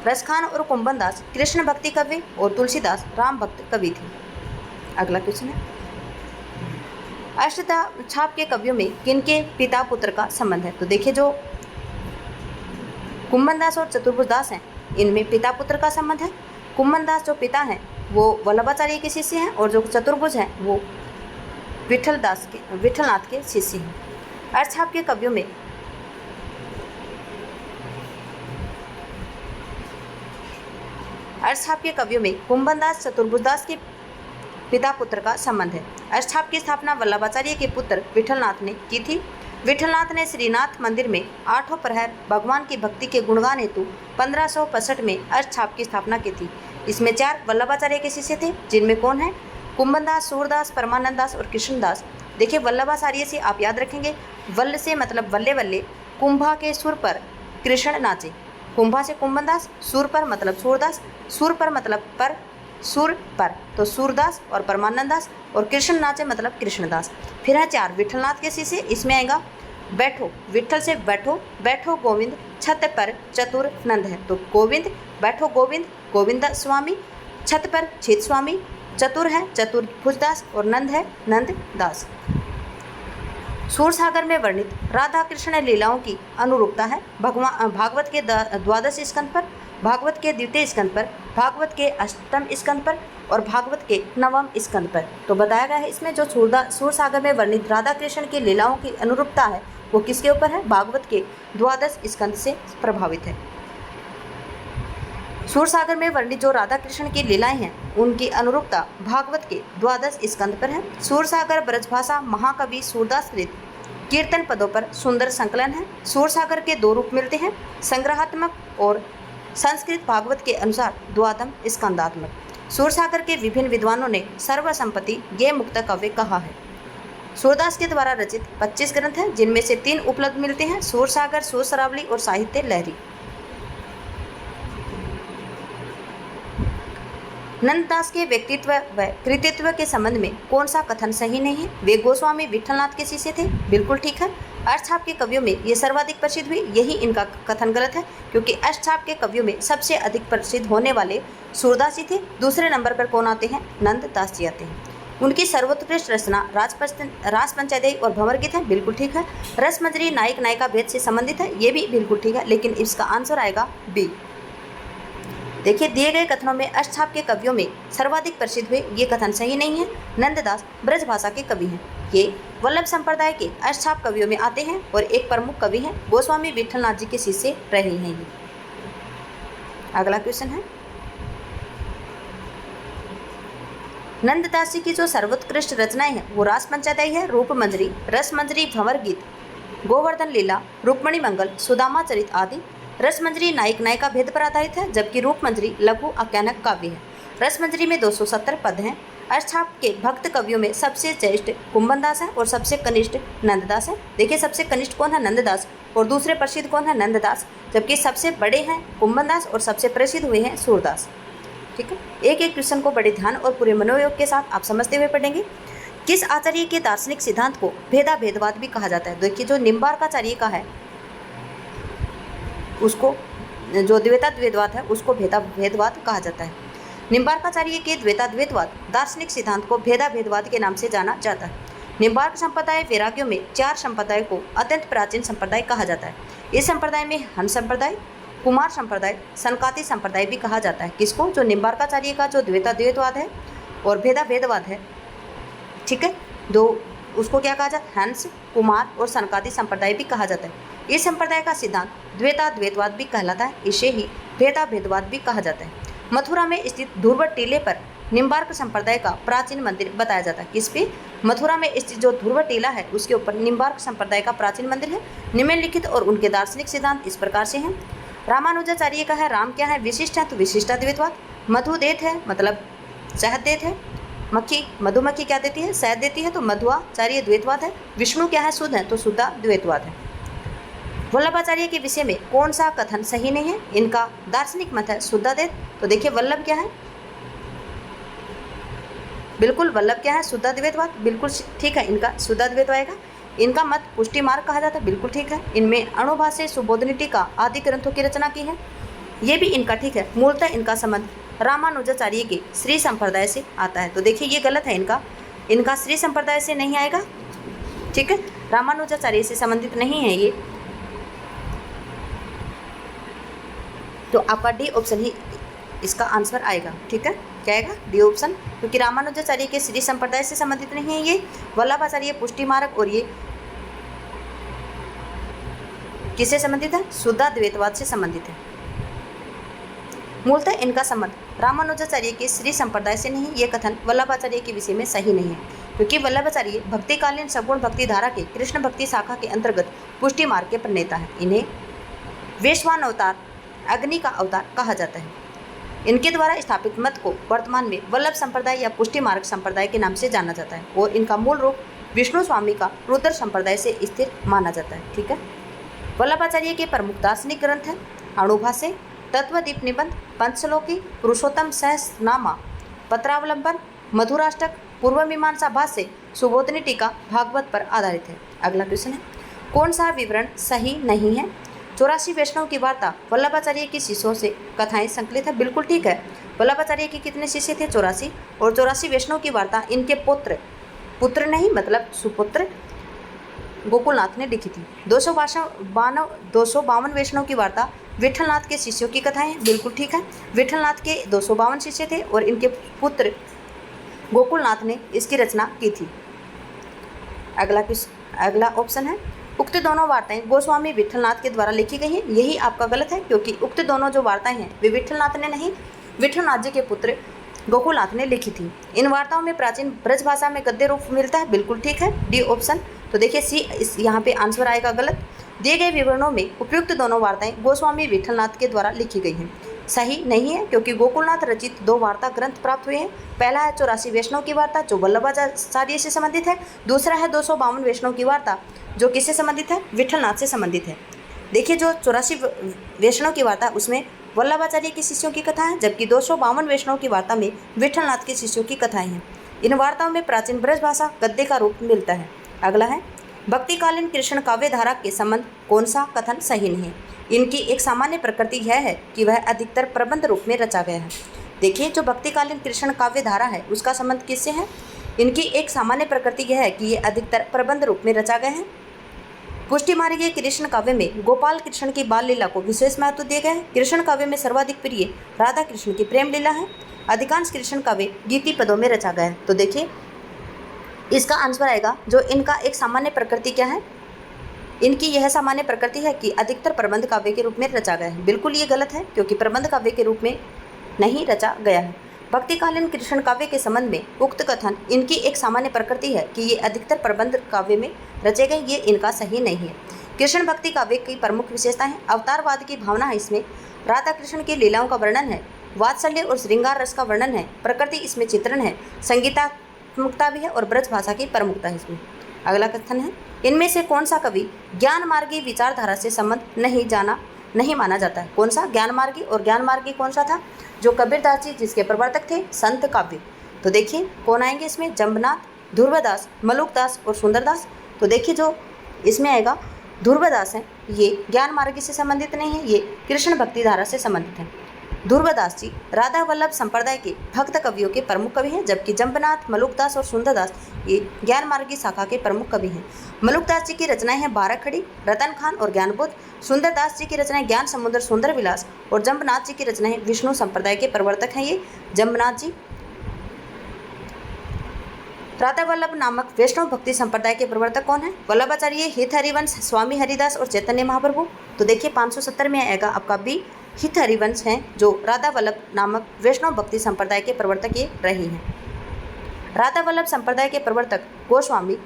रसखान और कुंभनदास कृष्ण भक्ति कवि और तुलसीदास राम भक्त कवि थे। अगला क्वेश्चन है, अष्टछाप के कवियों में किनके पिता पुत्र का संबंध है? तो देखिए जो कुंभनदास और चतुर्भुजदास हैं इनमें पिता पुत्र का संबंध है। कुंभनदास जो पिता हैं वो वल्लभाचार्य के शिष्य हैं और जो चतुर्भुज हैं वो विठलनाथ के शिष्य हैं। अष्टछाप के कवियों में अष्टछाप के कवियों में कुंभनदास चतुर्भुजदास के पिता पुत्र का संबंध है। अष्टछाप की स्थापना वल्लभाचार्य के पुत्र विठलनाथ ने की थी। विठलनाथ ने श्रीनाथ मंदिर में 8 प्रहर भगवान की भक्ति के गुणगान हेतु 1565 में अष्टछाप की स्थापना की थी। इसमें 4 वल्लभाचार्य के शिष्य थे, जिनमें कौन है? कुंभनदास, सूरदास, परमानंद दास और कृष्णदास। देखिए वल्लभाचार्य से आप याद रखेंगे, वल्ल से मतलब वल्ले वल्ले, कुंभा के सुर पर कृष्ण नाचे, कुंभा से कुंभनदास, सुर पर मतलब सूरदास, सुर पर मतलब पर, सुर पर तो सूरदास और परमानंद दास, और कृष्ण नाचे मतलब कृष्णदास। फिर है 4 विठलनाथ के शिष्य, इसमें आएगा बैठो, विठल से बैठो, बैठो गोविंद, छत पर चतुर नंद है तो गोविंद, बैठो गोविंद, गोविंद स्वामी, छत पर छेद स्वामी, चतुर है चतुर्भुजदास और नंद है नंद दास। सूरसागर में वर्णित राधा कृष्ण लीलाओं की अनुरूपता है भागवत के 12 स्कंद पर, भागवत के द्वितीय स्कंद पर, भागवत के 8वें स्कंद पर और भागवत के 9वें स्कंद पर। तो बताया गया है इसमें जो सूरसागर में वर्णित राधा कृष्ण की लीलाओं की अनुरूपता है वो किसके ऊपर है? भागवत के 12 स्कंद से प्रभावित है। सूरसागर में वर्णित जो राधा कृष्ण की लीलाएं हैं उनकी अनुरूपता भागवत के 12 स्कंद पर है। सूरसागर ब्रजभाषा महाकवि सूरदास कृत कीर्तन पदों पर सुंदर संकलन है। सूरसागर के 2 रूप मिलते हैं, संग्रहात्मक और संस्कृत भागवत के अनुसार द्वादम स्कंदात्मक। सूरसागर के विभिन्न विद्वानों ने सर्वसंपत्ति ज्ञेय मुक्त काव्य कहा है। सूरदास के द्वारा रचित 25 ग्रंथ हैं, जिनमें से 3 उपलब्ध मिलते हैं, सूरसागर, सूरसरावली और साहित्य लहरी। नंददास के व्यक्तित्व व कृतित्व के संबंध में कौन सा कथन सही नहीं है? वे गोस्वामी विठलनाथ के शिष्य थे, बिल्कुल ठीक है। अष्टछाप के कवियों में ये सर्वाधिक प्रसिद्ध हुए, यही इनका कथन गलत है, क्योंकि अष्टछाप के कवियों में सबसे अधिक प्रसिद्ध होने वाले सूरदास जी थे। दूसरे नंबर पर कौन आते हैं? नंददास जी आते हैं। उनकी सर्वोत्कृष्ट रचना रास पंचेदई और भंवर गीत है, बिल्कुल ठीक है। रसमंजरी नायक नायिका भेद से संबंधित है, ये भी बिल्कुल ठीक है, लेकिन इसका आंसर आएगा बी। देखिए दिए गए कथनों में अष्टछाप के कवियों में सर्वाधिक प्रसिद्ध हुए, ये कथन सही नहीं है। नंददास ब्रजभाषा के कवि हैं, ये वल्लभ संप्रदाय के अष्टछाप कवियों में आते हैं और एक प्रमुख कवि हैं, गोस्वामी विठलनाथ जी के शिष्य रहे हैं ये। अगला क्वेश्चन है, नंददास जी की जो सर्वोत्कृष्ट रचनाएं हैं वो रास पंचेदई है, रूप मंजरी, रस मंजरी, भंवर गीत, गोवर्धन लीला, रुक्मणी मंगल, सुदामा चरित आदि। रस मंजरी नायक नायिका भेद पर आधारित है, जबकि रूप मंजरी लघु आख्यानक काव्य है। रस मंजरी में 270 पद हैं। अष्टछाप के भक्त कवियों में सबसे ज्येष्ठ कुंभनदास है और सबसे कनिष्ठ नंददास है। देखिए सबसे कनिष्ठ कौन है? नंददास, और दूसरे प्रसिद्ध कौन है? नंददास, जबकि सबसे बड़े हैं कुंभनदास और सबसे प्रसिद्ध हुए हैं सूरदास। ठीक है, एक एक क्वेश्चन को बड़े ध्यान और पूरे मनोयोग के साथ आप समझते हुए पढ़ेंगे। किस आचार्य के दार्शनिक सिद्धांत को भेदा भेदवाद भी कहा जाता है? देखिए जो निम्बार्काचार्य का है उसको, जो द्वैता द्वैतवाद है उसको भेदा भेदवाद कहा जाता है। निम्बार्काचार्य के द्वैता द्वैतवाद दार्शनिक सिद्धांत को भेदा भेदवाद के नाम से जाना जाता है। निम्बार्क संप्रदाय वैराग्यों में 4 संप्रदाय को अत्यंत प्राचीन संप्रदाय कहा जाता है। इस संप्रदाय में हंस संप्रदाय, कुमार संप्रदाय, सनकाती संप्रदाय भी कहा जाता है। किसको? जो निम्बार्काचार्य का जो द्वैता द्वैतवाद है और भेदा भेदवाद है, ठीक है, दो उसको क्या कहा जाता है? हंस, कुमार और सनकाती संप्रदाय भी कहा जाता है। इस संप्रदाय का सिद्धांत द्वैता द्वैतवाद भी कहलाता है, इसे ही भेदा भेदवाद भी कहा जाता है। मथुरा में स्थित ध्रुव टीले पर निम्बार्क संप्रदाय का प्राचीन मंदिर बताया जाता है। किस पे? मथुरा में स्थित जो ध्रुव टीला है उसके ऊपर निम्बार्क संप्रदाय का प्राचीन मंदिर है। निम्नलिखित और उनके दार्शनिक सिद्धांत इस प्रकार से हैं। रामानुजाचार्य का है राम क्या है? विशिष्ट है तो विशिष्टाद्वैतवाद। मधुदेत है मतलब शहद देत है। मक्खी मधुमक्खी क्या देती है? शहद देती है तो मध्वाचार्य द्वैतवाद है। विष्णु क्या है? शुद्ध है तो शुद्धाद्वैतवाद है। वल्लभाचार्य के विषय में कौन सा कथन सही नहीं है? इनका दार्शनिक मत है शुद्धाद्वैत। तो देखिए वल्लभ क्या है? बिल्कुल वल्लभ क्या है? शुद्धाद्वैतवाद, बिल्कुल ठीक है, इनका शुद्धाद्वैत आएगा। इनका मत पुष्टि मार्ग कहा जाता है, बिल्कुल ठीक है। इनमें अणुभाष्य सुबोधनी टीका आदि ग्रंथों की रचना की है, ये भी इनका ठीक है। मूलतः इनका संबंध रामानुजाचार्य के श्री संप्रदाय से आता है। तो देखिए ये गलत है, इनका श्री संप्रदाय से नहीं आएगा, ठीक है, रामानुजाचार्य से संबंधित नहीं है ये। तो आपका डी ऑप्शन ही इसका आंसर आएगा, ठीक है, क्या आएगा? डी ऑप्शन, क्योंकि रामानुजाचार्य के श्री संप्रदाय से संबंधित नहीं है ये। वल्लभाचार्य पुष्टि मार्ग और ये किससे संबंधित है? शुद्धाद्वैतवाद से संबंधित है। मूलतः इनका संबंध रामानुजाचार्य के श्री संप्रदाय से नहीं। ये कथन वल्लभाचार्य के विषय में सही नहीं है, क्योंकि वल्लभाचार्य भक्तिकालीन सगुण भक्ति धारा के कृष्ण भक्ति शाखा के अंतर्गत पुष्टि मार्ग के प्रणेता है। इन्हें वैश्वान अवतार, अग्नि का अवतार कहा जाता है। इनके द्वारा स्थापित मत को वर्तमान में वल्लभ संप्रदाय या पुष्टि मार्ग संप्रदाय के नाम से जाना जाता है और इनका मूल रूप विष्णु स्वामी का रुद्र संप्रदाय से स्थिर माना जाता है। ठीक है। वल्लभाचार्य के प्रमुख दार्शनिक ग्रंथ हैं अणुभाष्य, तत्वदीप निबंध, पंचश्लोकी, पुरुषोत्तम सहस्रनामा, पत्रावलंबन, मधुराष्टक, पूर्व मीमांसा भाष्य, सुबोधनी टीका भागवत पर आधारित है। अगला क्वेश्चन है, कौन सा विवरण सही नहीं है? 84 वैष्णव की वार्ता वल्लभाचार्य के शिष्यों से कथाएं संकलित है। बिल्कुल ठीक है। वल्लभाचार्य के कितने शिष्य थे? 84। और 84 वैष्णव की वार्ता इनके पुत्र नहीं मतलब सुपुत्र गोकुलनाथ ने लिखी थी। 252 वैष्णव की वार्ता विठलनाथ के शिष्यों की कथाएं। बिल्कुल ठीक है। विठलनाथ के 252 शिष्य थे और इनके पुत्र गोकुलनाथ ने इसकी रचना की थी। अगला ऑप्शन है, उक्त दोनों वार्ताएं गोस्वामी विठलनाथ के द्वारा लिखी गई हैं। यही आपका गलत है, क्योंकि उक्त दोनों जो वार्ताएं हैं वे विठलनाथ ने नहीं, विठलनाथ जी के पुत्र गोकुलनाथ ने लिखी थी। इन वार्ताओं में प्राचीन ब्रज भाषा में गद्य रूप मिलता है। बिल्कुल ठीक है, डी ऑप्शन। तो देखिए सी यहाँ पे आंसर आएगा गलत। दिए गए विवरणों में उपयुक्त दोनों वार्ताएं गोस्वामी विठलनाथ के द्वारा लिखी गई हैं। सही नहीं है, क्योंकि गोकुलनाथ रचित 2 वार्ता ग्रंथ प्राप्त हुए हैं। पहला है 84 वैष्णव की वार्ता जो वल्लभाचार्य से संबंधित है। दूसरा है 252 वैष्णव की वार्ता जो किससे संबंधित है? विठलनाथ से संबंधित है। देखिए जो 84 वैष्णव की वार्ता उसमें वल्लभाचार्य के शिष्यों की कथा है, जबकि 252 वैष्णव की वार्ता में विठलनाथ के शिष्यों की कथाएं हैं। इन वार्ताओं में प्राचीन ब्रज भाषा गद्य का रूप मिलता है। अगला है, भक्तिकालीन कृष्ण काव्य धारा के संबंध कौन सा कथन सही नहीं है? इनकी एक सामान्य प्रकृति यह है कि वह अधिकतर प्रबंध रूप में रचा गया है। देखिए जो भक्तिकालीन कृष्ण काव्य धारा है उसका संबंध किससे है? इनकी एक सामान्य प्रकृति यह है कि ये अधिकतर प्रबंध रूप में रचा गया है। पुष्टि मार्गीय कृष्ण काव्य में गोपाल कृष्ण की बाल लीला को विशेष महत्व दिया गया है। कृष्ण काव्य में सर्वाधिक प्रिय राधा कृष्ण की प्रेम लीला है। अधिकांश कृष्ण काव्य गीति पदों में रचा गया है। तो देखिए इसका आंसर आएगा जो इनका एक सामान्य प्रकृति क्या है? इनकी यह सामान्य प्रकृति है कि अधिकतर प्रबंध काव्य के रूप में रचा गया है। बिल्कुल ये गलत है, क्योंकि प्रबंध काव्य के रूप में नहीं रचा गया है। भक्तिकालीन कृष्ण काव्य के संबंध में उक्त कथन इनकी एक सामान्य प्रकृति है कि ये अधिकतर प्रबंध काव्य में रचे गए, ये इनका सही नहीं है। कृष्ण भक्ति काव्य की प्रमुख विशेषताएं अवतारवाद की भावना है। इसमें राधा कृष्ण की लीलाओं का वर्णन है, वात्सल्य और श्रृंगार रस का वर्णन है, प्रकृति इसमें चित्रण है, संगीतात्मकता भी है और ब्रज भाषा की प्रमुखता है इसमें। अगला कथन है, इनमें से कौन सा कवि ज्ञान मार्गी विचारधारा से संबंध नहीं माना जाता है? कौन सा? ज्ञान मार्गी। और ज्ञान मार्गी कौन सा था? जो कबीरदास जी जिसके प्रवर्तक थे संत काव्य। तो देखिए कौन आएंगे इसमें? जंबनाथ, ध्रुवदास, मलुकदास और सुंदरदास। तो देखिए जो इसमें आएगा ध्रुवदास हैं, ये ज्ञान मार्गी से संबंधित नहीं है, ये कृष्ण भक्ति धारा से संबंधित हैं। ध्रुवदास जी राधा वल्लभ संप्रदाय के भक्त कवियों के प्रमुख कवि हैं, जबकि जंबनाथ, मलुकदास और सुंदरदास ये ज्ञान मार्गी शाखा के प्रमुख कवि हैं। मलुकदास जी की रचनाएं हैं 12 खड़ी, रतन खान और ज्ञानबोध। सुंदरदास जी की रचनाएं ज्ञान समुद्र, सुंदर विलास और जंबनाथ जी की रचनाएं विष्णु संप्रदाय के प्रवर्तक हैं ये जंबनाथ जी। राधा वल्लभ नामक वैष्णव भक्ति संप्रदाय के प्रवर्तक कौन है? वल्लभाचार्य, हित हरिवंश, स्वामी हरिदास और चैतन्य महाप्रभु। तो देखिए 570 में आएगा आपका बी, हित हरिवंश हैं जो राधा वल्लभ नामक वैष्णव भक्ति संप्रदाय के प्रवर्तक ये रही हैं। राधा वल्लभ संप्रदाय के प्रवर्तक गोस्वामी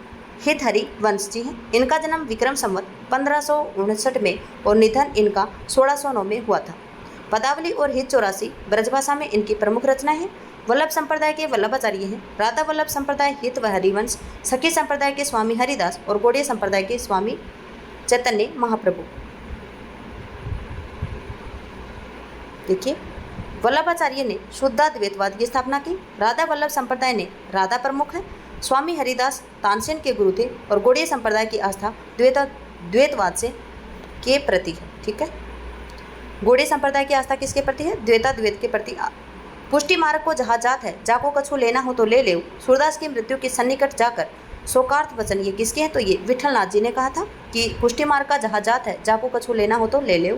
हित हरिवंश जी हैं। इनका जन्म विक्रम संवत 1559 में और निधन इनका 1609 में हुआ था। पदावली और हित 84 ब्रजभाषा में इनकी प्रमुख रचनाएं हैं। वल्लभ संप्रदाय के वल्लभाचार्य हैं। राधा वल्लभ संप्रदाय हित व हरिवंश, सखी संप्रदाय के स्वामी हरिदास और गौड़ीय संप्रदाय के स्वामी चैतन्य महाप्रभु। देखिए वल्लभाचार्य ने शुद्धाद्वैतवाद की स्थापना की। राधा वल्लभ संप्रदाय ने राधा प्रमुख है। स्वामी हरिदास तानसेन के गुरु थे और गौड़ीय संप्रदाय की आस्था द्वैतवाद से के प्रति है। ठीक है, गौड़ीय संप्रदाय की आस्था किसके प्रति है? द्वैत के प्रति। पुष्टि मार्ग को जहाँ जात है, जाको कछु लेना हो तो ले ले। सूरदास की मृत्यु के सन्निकट जाकर शोकार्थ वचन ये किसके हैं? तो ये विठलनाथ जी ने कहा था कि पुष्टि मार्ग का जहाँ जात है, जाको कछु लेना हो तो ले ले।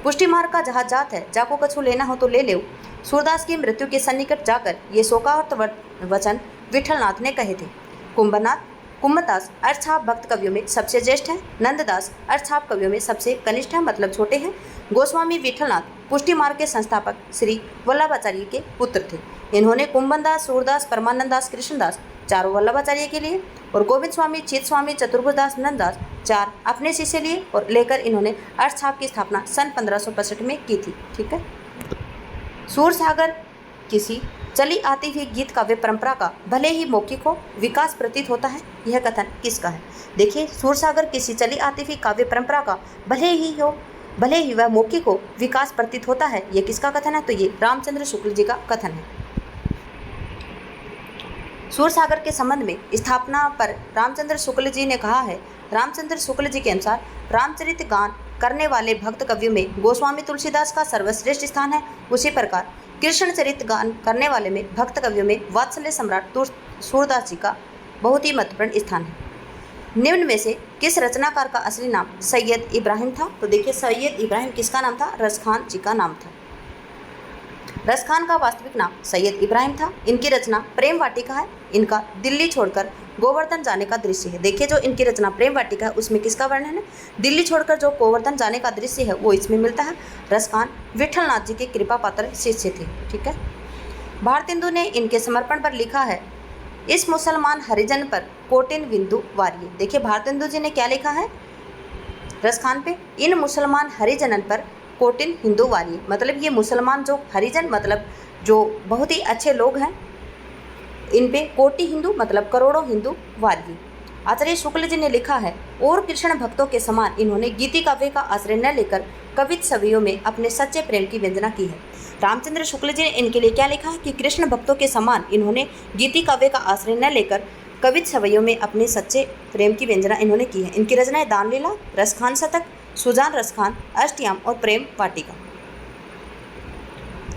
पुष्टि मार्ग का जहाँ जात है, जाको कछु लेना हो तो ले ले। सूरदास की मृत्यु के सन्निकट जाकर ये शोकार्थ वचन विठलनाथ ने कहे थे। कुम्भदास अर्थात भक्त कवियों में सबसे ज्येष्ठ है। नंददास अर्थात कवियों में सबसे कनिष्ठ है, मतलब छोटे हैं। गोस्वामी विठलनाथ पुष्टि मार्ग के संस्थापक श्री वल्लभाचार्य के पुत्र थे। इन्होंने कुंभनदास, सूरदास, परमानंददास, कृष्णदास चारों वल्लभाचार्य के लिए और गोविंद स्वामी, चित स्वामी, चतुर्भुजदास, नंददास चार अपने शिष्य लिए और लेकर इन्होंने अर्थछाप की स्थापना सन 1565 में की थी। ठीक है। सूरसागर किसी चली आती हुई गीत काव्य परंपरा का भले ही मौखिक हो विकास प्रतीत होता है। यह कथन किसका है? देखिए, सूरसागर किसी चली आती हुई काव्य परंपरा का भले ही वह मौखिक हो विकास प्रतीत होता है। यह किसका कथन है? तो ये रामचंद्र शुक्ल जी का कथन है। सूरसागर के संबंध में स्थापना पर रामचंद्र शुक्ल जी ने कहा है। रामचंद्र शुक्ल जी के अनुसार रामचरित गान करने वाले भक्त कवियों में गोस्वामी तुलसीदास का सर्वश्रेष्ठ स्थान है। उसी प्रकार कृष्णचरित गान करने वाले में भक्त कवियों में वात्सल्य सम्राट सूरदास जी का बहुत ही महत्वपूर्ण स्थान है। निम्न में से किस रचनाकार का असली नाम सैयद इब्राहिम था? तो देखिए, सैयद इब्राहिम किसका नाम था? रसखान जी का नाम था। रसखान का वास्तविक नाम सैयद इब्राहिम था। इनकी रचना प्रेम वाटिका है। इनका दिल्ली छोड़कर गोवर्धन जाने का दृश्य है। देखिए, जो इनकी रचना प्रेम वाटिका है उसमें किसका वर्णन है? दिल्ली छोड़कर जो गोवर्धन जाने का दृश्य है वो इसमें मिलता है। रसखान विठलनाथ जी के कृपा पात्र शिष्य थे। ठीक है। भारतेंदु ने इनके समर्पण पर लिखा है, इस मुसलमान हरिजन पर कोटिन बिंदु वारिये। देखिए, भारतेंदु जी ने क्या लिखा है रसखान पे? इन मुसलमान हरिजनन पर कोटिन हिंदू वारिये, मतलब ये मुसलमान जो हरिजन मतलब जो बहुत ही अच्छे लोग हैं, इन पे कोटि हिंदू मतलब करोड़ों हिंदू वारिये। आचार्य शुक्ल जी ने लिखा है, और कृष्ण भक्तों के समान इन्होंने गीति काव्य का आश्रय न लेकर कवित छवियों में अपने सच्चे प्रेम की व्यंजना की है। रामचंद्र शुक्ल जी ने इनके लिए क्या लिखा है कि कृष्ण भक्तों के समान इन्होंने गीति काव्य का आश्रय न लेकर कवित छवियों में अपने सच्चे प्रेम की व्यंजना इन्होंने की है। इनकी रचनाएं दानलीला, रसखान शतक, सुजान रसखान, अष्टयाम और प्रेम वाटिका।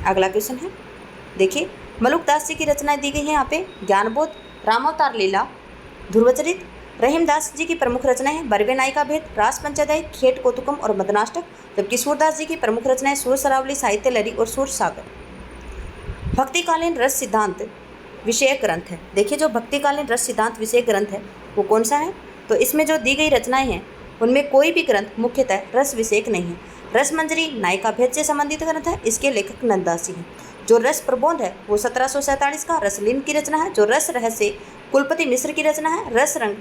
अगला क्वेश्चन है, देखिए, मलुकदास जी की रचनाएं दी गई हैं यहाँ पे। ज्ञानबोध, रामावतार लीला, ध्रुवचरित। रहीमदास जी की प्रमुख रचनाएं हैं बरवे नायिका भेद, रास पंचोदय, खेट कौतुकम और मदनाष्टक। जबकि सूरदास जी की प्रमुख रचनाएं सूर सरावली, साहित्य लहरी और सूर सागर। भक्तिकालीन रस सिद्धांत विषयक ग्रंथ है। देखिए, जो भक्तिकालीन रस सिद्धांत विषयक ग्रंथ है वो कौन सा है? तो इसमें जो दी गई रचनाएं हैं उनमें कोई भी ग्रंथ मुख्यतः रस विषयक नहीं है। रस मंजरी नायिका भेद से संबंधित ग्रंथ है। इसके लेखक नंददास जी हैं। जो रस प्रबोध है वो 1747 का रसलीन की रचना है। जो रस रहस्य कुलपति मिश्र की रचना है। रस रंग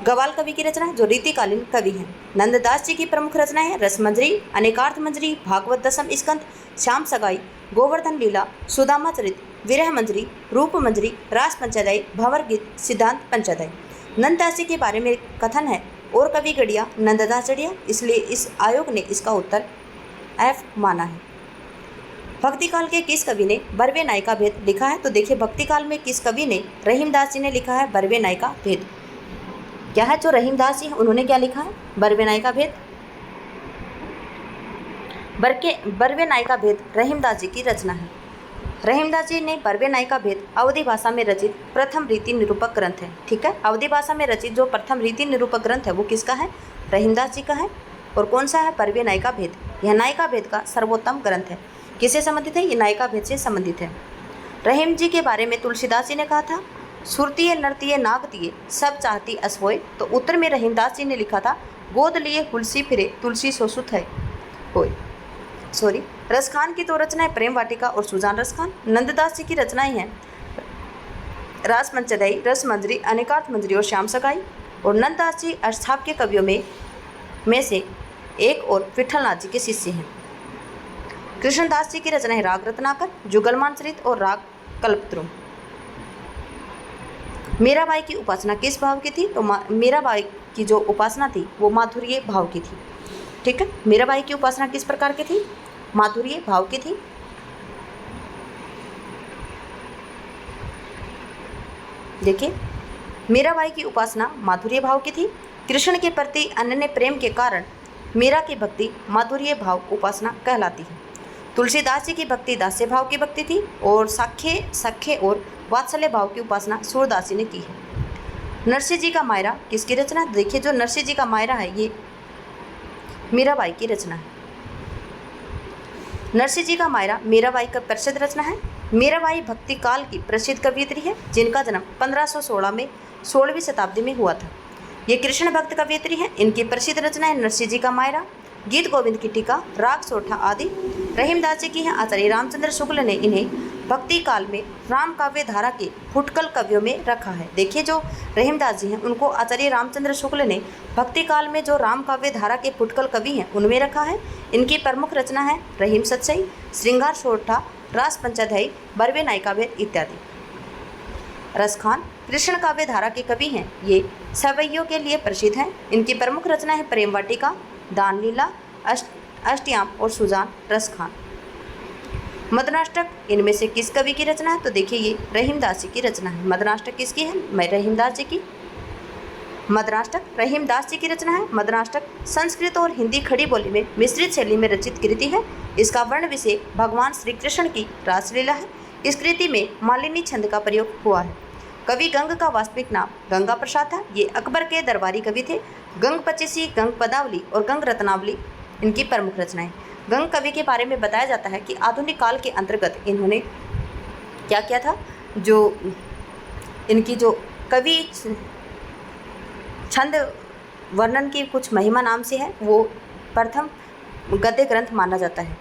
गवाल कवि की रचना है, जो रीतिकालीन कवि हैं। नंददास जी की प्रमुख रचनाएं हैं रस मंजरी, अनेकार्थ मंजरी, भागवत दशम स्कंद, श्याम सगाई, गोवर्धन लीला, सुदामा चरित, विरह मंजरी, रूप मंजरी, रास पंचोदय, भंवर गीत, सिद्धांत पंचोदय। नंददास जी के बारे में कथन है, और कवि गढ़िया नंददास चढ़िया, इसलिए इस आयोग ने इसका उत्तर एफ माना है। भक्तिकाल के किस कवि ने बरवे नायिका भेद लिखा है? तो देखिए, भक्तिकाल में किस कवि ने? रहीमदास जी ने लिखा है बरवे नायिका भेद। क्या है? जो रहीमदास जी हैं उन्होंने क्या लिखा है? बरवे नायिका भेद। बरवे नायिका भेद रहीमदास जी की रचना है। रहीमदास जी ने बरवे नायिका भेद अवधी भाषा में रचित प्रथम रीति निरूपक ग्रंथ है। ठीक है। अवधी भाषा में रचित जो प्रथम रीति निरूपक ग्रंथ है वो किसका है? रहीमदास जी का है। और कौन सा है? बरवे नायिका भेद। यह नायिका भेद का सर्वोत्तम ग्रंथ है। किससे संबंधित है? ये नायिका भेद से संबंधित है। रहीम जी के बारे में तुलसीदास जी ने कहा था, सुरतीय नर्तीय नागतीय सब चाहती असवोय। तो उत्तर में रहीमदास जी ने लिखा था, गोद लिए हुलसी फिरे तुलसी सोसुत है होय। सॉरी। रसखान की तो रचनाएं प्रेम वाटिका और सुजान रसखान। नंददास जी की रचनाएं हैं रास पंचोदय, रस मंजरी, अनेकार्थ मंजरी और श्याम सगाई। और नंददास जी अष्टाप के कवियों में से एक और विठलनाथ जी के शिष्य हैं। कृष्णदास जी की रचना है राग रत्नाकर, जुगलमान चरित और राग कल्पद्रुम। मीराबाई की उपासना किस भाव की थी? तो मीराबाई की जो उपासना थी वो माधुर्य भाव की थी। ठीक है। मीराबाई की उपासना किस प्रकार की थी? माधुर्य भाव की थी। देखिए, मीराबाई की उपासना माधुर्य भाव की थी। कृष्ण के प्रति अनन्य प्रेम के कारण मीरा की भक्ति माधुर्य भाव उपासना कहलाती है। तुलसीदास जी की भक्ति दास्य भाव की भक्ति थी और सख्य और वात्सल्य भाव की उपासना सूरदास जी ने की है। नरसिंह जी का मायरा किसकी रचना? देखिए, जो नरसिंह जी का मायरा है ये मीराबाई की रचना है। नरसिंह जी का मायरा मीराबाई का प्रसिद्ध रचना है। मीराबाई भक्ति काल की प्रसिद्ध कवयित्री है, जिनका जन्म 1516 में 16वीं शताब्दी में हुआ था। ये कृष्ण भक्त कवयित्री हैं। इनकी प्रसिद्ध रचनाएं नरसिंह जी का मायरा, गीत गोविंद की टीका, राग सोठा आदि रहीमदास जी की हैं। आचार्य रामचंद्र शुक्ल ने इन्हें भक्ति काल में राम काव्य धारा के फुटकल कवियों में रखा है। देखिए, जो रहीमदास जी हैं उनको आचार्य रामचंद्र शुक्ल ने भक्ति काल में जो राम काव्य धारा के फुटकल कवि हैं उनमें रखा है। इनकी प्रमुख रचना है रहीम सतसई, श्रृंगार सोठा, रास पंचाध्यायी, बरवे नायिकाभेद इत्यादि। रसखान कृष्ण काव्य धारा के कवि हैं। ये सवैयों के लिए प्रसिद्ध हैं। इनकी प्रमुख रचना है प्रेम वाटिका, दान लीला, अष्टयाम और सुजान। रसखान मदनाष्टक इनमें से किस कवि की रचना है? तो देखिए, ये रहीमदास जी की रचना है। मदनाष्टक किसकी है? रहीमदास जी की। मदनाष्टक रहीमदास जी की रचना है। मदनाष्टक संस्कृत और हिंदी खड़ी बोली में मिश्रित शैली में रचित कृति है। इसका वर्ण विषय भगवान श्री कृष्ण की रासलीला है। इस कृति में मालिनी छंद का प्रयोग हुआ है। कवि गंग का वास्तविक नाम गंगा प्रसाद था। ये अकबर के दरबारी कवि थे। गंग पचीसी, गंग पदावली और गंग रत्नावली इनकी प्रमुख रचनाएं। गंग कवि के बारे में बताया जाता है कि आधुनिक काल के अंतर्गत इन्होंने क्या किया था, जो इनकी जो कवि छंद वर्णन की कुछ महिमा नाम से है, वो प्रथम गद्य ग्रंथ माना जाता है।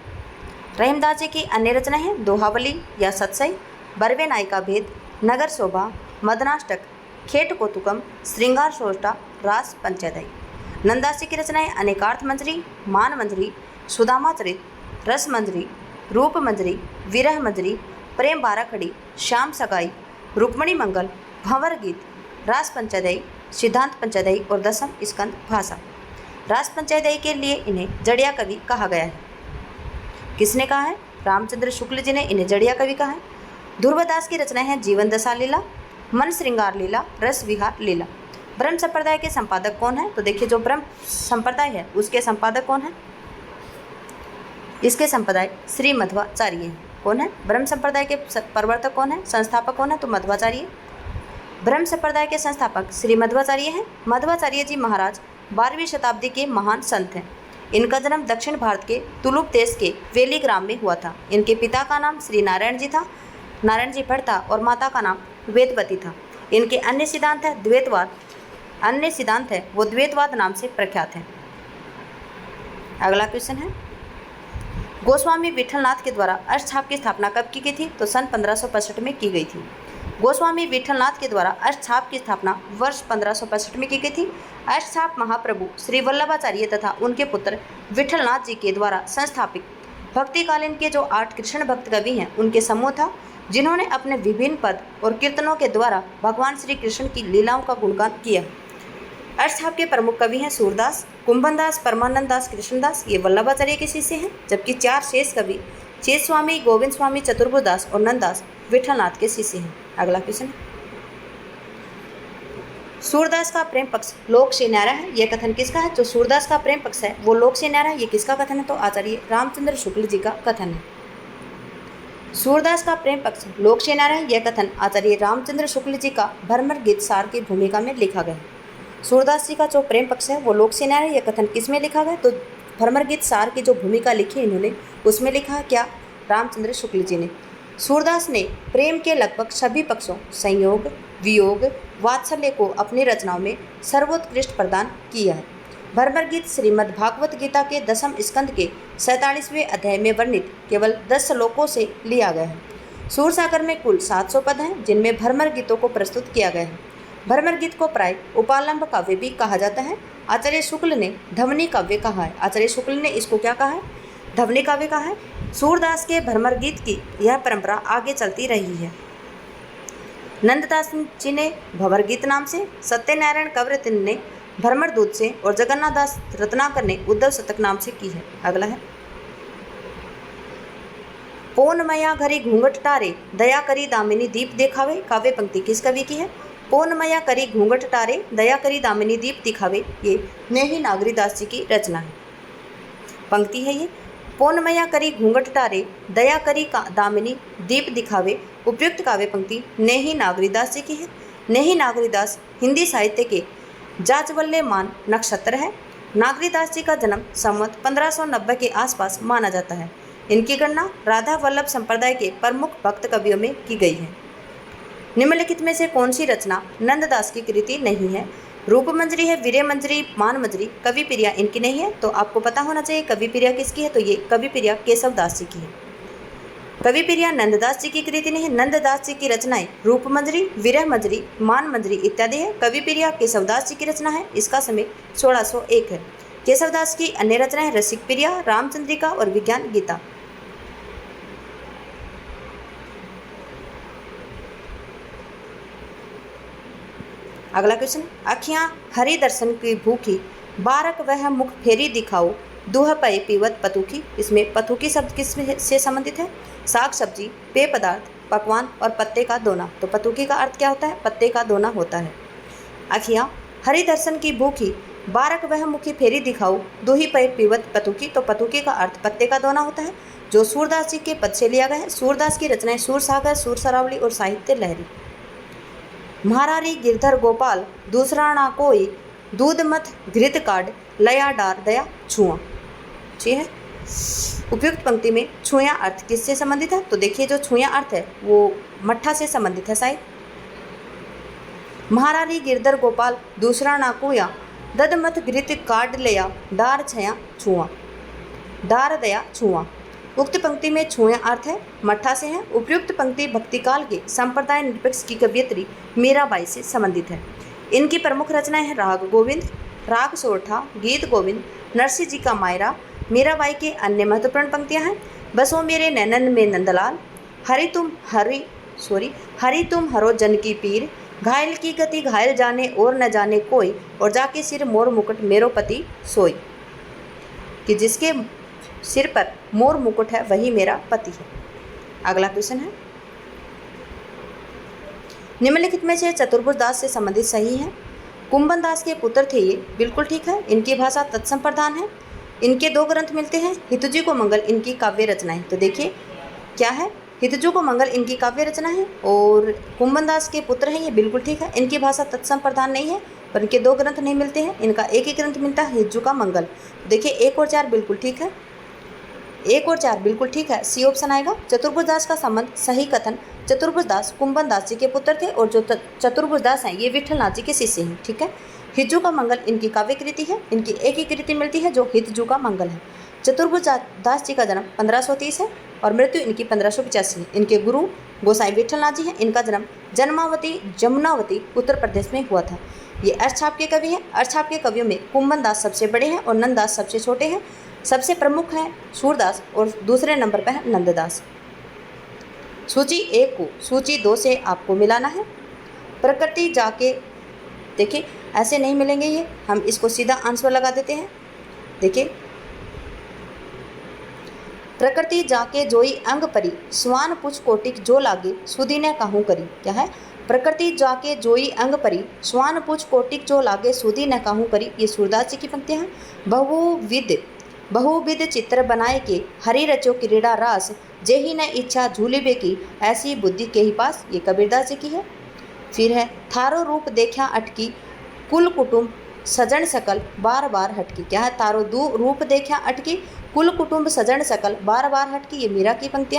रहीमदास जी की अन्य रचनाएं हैं दोहावली या सतसई, बरवे नायिकाभेद, नगर शोभा, मदनाष्टक, खेट कोतुकम, श्रृंगार सोष्टा, रास पंचाध्यायी। नंददास जी की रचनाएं अनेकार्थ मंजरी, मान मंजरी, सुदामा चरित, रस मंजरी, रूप मंजरी, विरह मंजरी, प्रेम बाराखड़ी, श्याम सगाई, रुक्मणी मंगल, भंवर गीत, रास पंचाध्यायी, सिद्धांत पंचाध्यायी और दसम स्कंद भाषा। रास पंचाध्यायी के लिए इन्हें जड़िया कवि कहा गया है। किसने कहा है? रामचंद्र शुक्ल जी ने इन्हें जड़िया कवि कहा है। ध्रुवदास की रचनाएं हैं जीवन दशा लीला, मन श्रृंगार लीला, रस विहार लीला। ब्रह्म संप्रदाय के संपादक कौन है? तो देखिए, जो ब्रह्म संप्रदाय है उसके संपादक कौन है? इसके संप्रदाय श्री मध्वाचार्य हैं। कौन है? ब्रह्म संप्रदाय के प्रवर्तक कौन है? संस्थापक कौन है? तो मध्वाचार्य। ब्रह्म संप्रदाय के संस्थापक श्री मध्वाचार्य हैं। मध्वाचार्य जी महाराज 12वीं शताब्दी के महान संत हैं। इनका जन्म दक्षिण भारत के तुलुप देश के वेली ग्राम में हुआ था। इनके पिता का नाम श्री नारायण जी था, नारायण जी भट्ट था, और माता का नाम वेदवती था। इनके अन्य सिद्धांत है द्वैतवाद, अन्य सिद्धांत है वो द्वैतवाद नाम से प्रख्यात है। अगला क्वेश्चन है, गोस्वामी विठलनाथ के द्वारा अष्टछाप की स्थापना कब की गई थी? तो सन 1565 में की गई थी। गोस्वामी विठलनाथ के द्वारा अष्टछाप की स्थापना वर्ष 1565 में की गई थी। अष्टछाप महाप्रभु श्री वल्लभाचार्य तथा उनके पुत्र विठलनाथ जी के द्वारा संस्थापित भक्तिकालीन के जो 8 कृष्ण भक्त कवि हैं उनके समूह था, जिन्होंने अपने विभिन्न पद और कीर्तनों के द्वारा भगवान श्री कृष्ण की लीलाओं का गुणगान किया। अष्टछाप के प्रमुख कवि हैं सूरदास, कुंभनदास, परमानंद दास, कृष्णदास, ये वल्लभाचार्य के शिष्य हैं। जबकि 4 शेष कवि चेत स्वामी, गोविंद स्वामी, चतुर्भुजदास और नंददास विठलनाथ के शिष्य हैं। अगला क्वेश्चन, सूरदास का प्रेम पक्ष लोक से न्यारा है, यह कथन किसका है? जो सूरदास का प्रेम पक्ष है वो लोक से न्यारा है, ये किसका कथन है? तो आचार्य रामचंद्र शुक्ल जी का कथन है। सूरदास का प्रेम पक्ष लोक से न्यारा है, यह कथन आचार्य रामचंद्र शुक्ल जी का भ्रमर गीत सार की भूमिका में लिखा गया है। सूरदास जी का जो प्रेम पक्ष है वो लोक से न्यारा है, यह कथन किस में लिखा गया? तो भ्रमर गीत सार की जो भूमिका लिखी है इन्होंने, उसमें लिखा है क्या? रामचंद्र शुक्ल जी ने। सूरदास ने प्रेम के लगभग सभी पक्षों संयोग, वियोग, वात्सल्य को अपनी रचनाओं में सर्वोत्कृष्ट प्रदान किया है। भ्रमर गीत श्रीमद् भागवत गीता के 10वें स्कंद के 47वें अध्याय में वर्णित केवल 10 श्लोकों से लिया गया है। सूरसागर में कुल 700 पद हैं, जिनमें भ्रमर गीतों को प्रस्तुत किया गया है। भ्रमर गीत को प्राय उपालंब काव्य भी कहा जाता है। आचार्य शुक्ल ने ध्वनि काव्य कहा है। आचार्य शुक्ल ने इसको क्या कहा है? ध्वनि काव्य कहा है। सूरदास के भ्रमर गीत की यह परंपरा आगे चलती रही है। नंददास जी ने भंवर गीत नाम से, सत्यनारायण कवरतिन ने भ्रमर दूत से और जगन्नाथ दास रत्नाकर ने उद्धव शतक नाम से की है। अगला है, पौन मया घरी घूंघट टारे, दया करी दामिनी दीप देखावे। काव्य पंक्ति किस कवि की है? पौन मया करी घूंघट टारे, दया करी दामिनी दीप दिखावे, ये नेही नागरीदास जी की रचना है। पंक्ति है ये, पौन मया करी घूंघट टारे, दया करी दामिनी दीप दिखावे। उपयुक्त काव्य पंक्ति नेही नागरीदास जी की है। नेही नागरीदास हिंदी साहित्य के जाज्वल्यमान नक्षत्र है। नागरीदास जी का जन्म संवत 1590 के आसपास माना जाता है। इनकी गणना राधा वल्लभ संप्रदाय के प्रमुख भक्त कवियों में की गई है। निम्नलिखित में से कौन सी रचना नंददास की कृति नहीं है? रूप मंजरी है, वीर्य मंजरी, मान मंजरी, कवि प्रिया इनकी नहीं है। तो आपको पता होना चाहिए कवि प्रिया किसकी है, तो ये कवि प्रिया केशव दास जी की है। कवि प्रिया नंददास जी की कृति नहीं है। नंददास जी की रचनाएं रूप मंजरी, विरह मंजरी, मान मंजरी इत्यादि है। कवि प्रिया केशवदास जी की रचना है। इसका समय 1601 है। केशवदास की अन्य रचनाएं रसिक प्रिया, रामचंद्रिका और विज्ञान गीता। अगला क्वेश्चन, अखियां हरि दर्शन की भूखी, बारक वह मुख फेरी दिखाओ, दूह पय पीवत पतुकी। इसमें पतुकी शब्द किस से संबंधित है? साग सब्जी, पेय पदार्थ, पकवान और पत्ते का दोना। तो पतुकी का अर्थ क्या होता है? पत्ते का दोना होता है। अखियां हरि दर्शन की भूखी, बारक वह मुखी फेरी दिखाओ, दूही पय पीवत पतुकी। तो पतुकी का अर्थ पत्ते का दोना होता है, जो सूरदास जी के पद से लिया गया है। सूरदास की रचनाएं सूर सागर, सूर सरावली और साहित्य लहरी। महारारी गिरधर गोपाल, दूसरा ना कोई, दूध मत घृत काट, लया डार दया छुआ। ठीक है, उपयुक्त पंक्ति में छुया अर्थ किससे संबंधित है? तो देखिए जो छुया अर्थ है वो मट्ठा से संबंधित है शायद। महारारी गिरधर गोपाल, दूसरा ना कोया, दद मत घृत काट लया डार छया छुआ, डार दया छुआ। उक्त पंक्ति में छुया अर्थ है मट्ठा से है। उपयुक्त पंक्ति भक्तिकाल के संप्रदाय निरपेक्ष की कवियत्री मीराबाई से संबंधित है। इनकी प्रमुख रचनाएं हैं राग गोविंद, राग सोरठा, गीत गोविंद, नरसिंह जी का मायरा। मीराबाई के अन्य महत्वपूर्ण पंक्तियां हैं बसो मेरे नैनन में नंदलाल, हरि तुम हरो जन की पीर, घायल की गति घायल जाने और न जाने कोई, और जाके सिर मोर मुकुट मेरो पति सोई। कि जिसके सिर पर मोर मुकुट है वही मेरा पति है। अगला क्वेश्चन है, निम्नलिखित में से चतुर्भुज दास से संबंधित सही है? कुंभन दास के पुत्र थे ये, बिल्कुल ठीक है। इनकी भाषा तत्संप्रदान है। इनके 2 ग्रंथ मिलते हैं, हितजी को मंगल इनकी काव्य रचना है। तो देखिए क्या है, हितजू को मंगल इनकी काव्य रचना है और कुंभन दास के पुत्र हैं ये, बिल्कुल ठीक है। इनकी भाषा तत्संप्रदान नहीं है और इनके 2 ग्रंथ नहीं मिलते हैं, इनका एक ही ग्रंथ मिलता है, हितजू का मंगल। देखिए 1 और 4 बिल्कुल ठीक है, 1 और 4 बिल्कुल ठीक है, सी ऑप्शन आएगा। चतुर्भुज दास का संबंध सही कथन, चतुर्भुज दास कुंभन दास जी के पुत्र थे और जो चतुर्भुज दास हैं ये विठल नाथ जी के शिष्य हैं। ठीक है, हितजू का मंगल इनकी काव्य कृति है, इनकी एक ही कृति मिलती है जो हितजू का मंगल है। चतुर्भुज दास जी का जन्म 1530 है और मृत्यु इनकी 1585 है। इनके गुरु गोसाई विठल नाथ जी हैं। इनका जन्म जमुनावती उत्तर प्रदेश में हुआ था। ये अर्थछाप के कवि हैं। अर्थछाप के कवियों में कुंभन दास सबसे बड़े हैं और नंददास सबसे छोटे हैं। सबसे प्रमुख हैं सूरदास और दूसरे नंबर पर है नंददास। सूची 1 को सूची 2 से आपको मिलाना है। प्रकृति जाके, देखिए ऐसे नहीं मिलेंगे ये, हम इसको सीधा आंसर लगा देते हैं। देखिए, प्रकृति जाके जोई अंग परी, स्वान पुछ कोटिक जो लागे, सुधी ने काहू करी। क्या है? प्रकृति जाके जोई अंग परी, स्वान पुछ कोटिक जो लागे, सुधी ने काहू करी। ये सूरदास जी की पंक्तियां हैं। बहुविध चित्र बनाए के, हरि रचो क्रीड़ा रास, जेही न इच्छा झूलिबे की, ऐसी बुद्धि के ही पास। ये कबीरदास जी की है। फिर है, थारो रूप देखा अटकी, कुल कुटुंब सजन सकल बार बार हटकी। क्या है? तारो रूप देखा अटकी, कुल कुटुंब सजन सकल बार बार हटकी। ये मीरा की पंक्तियां।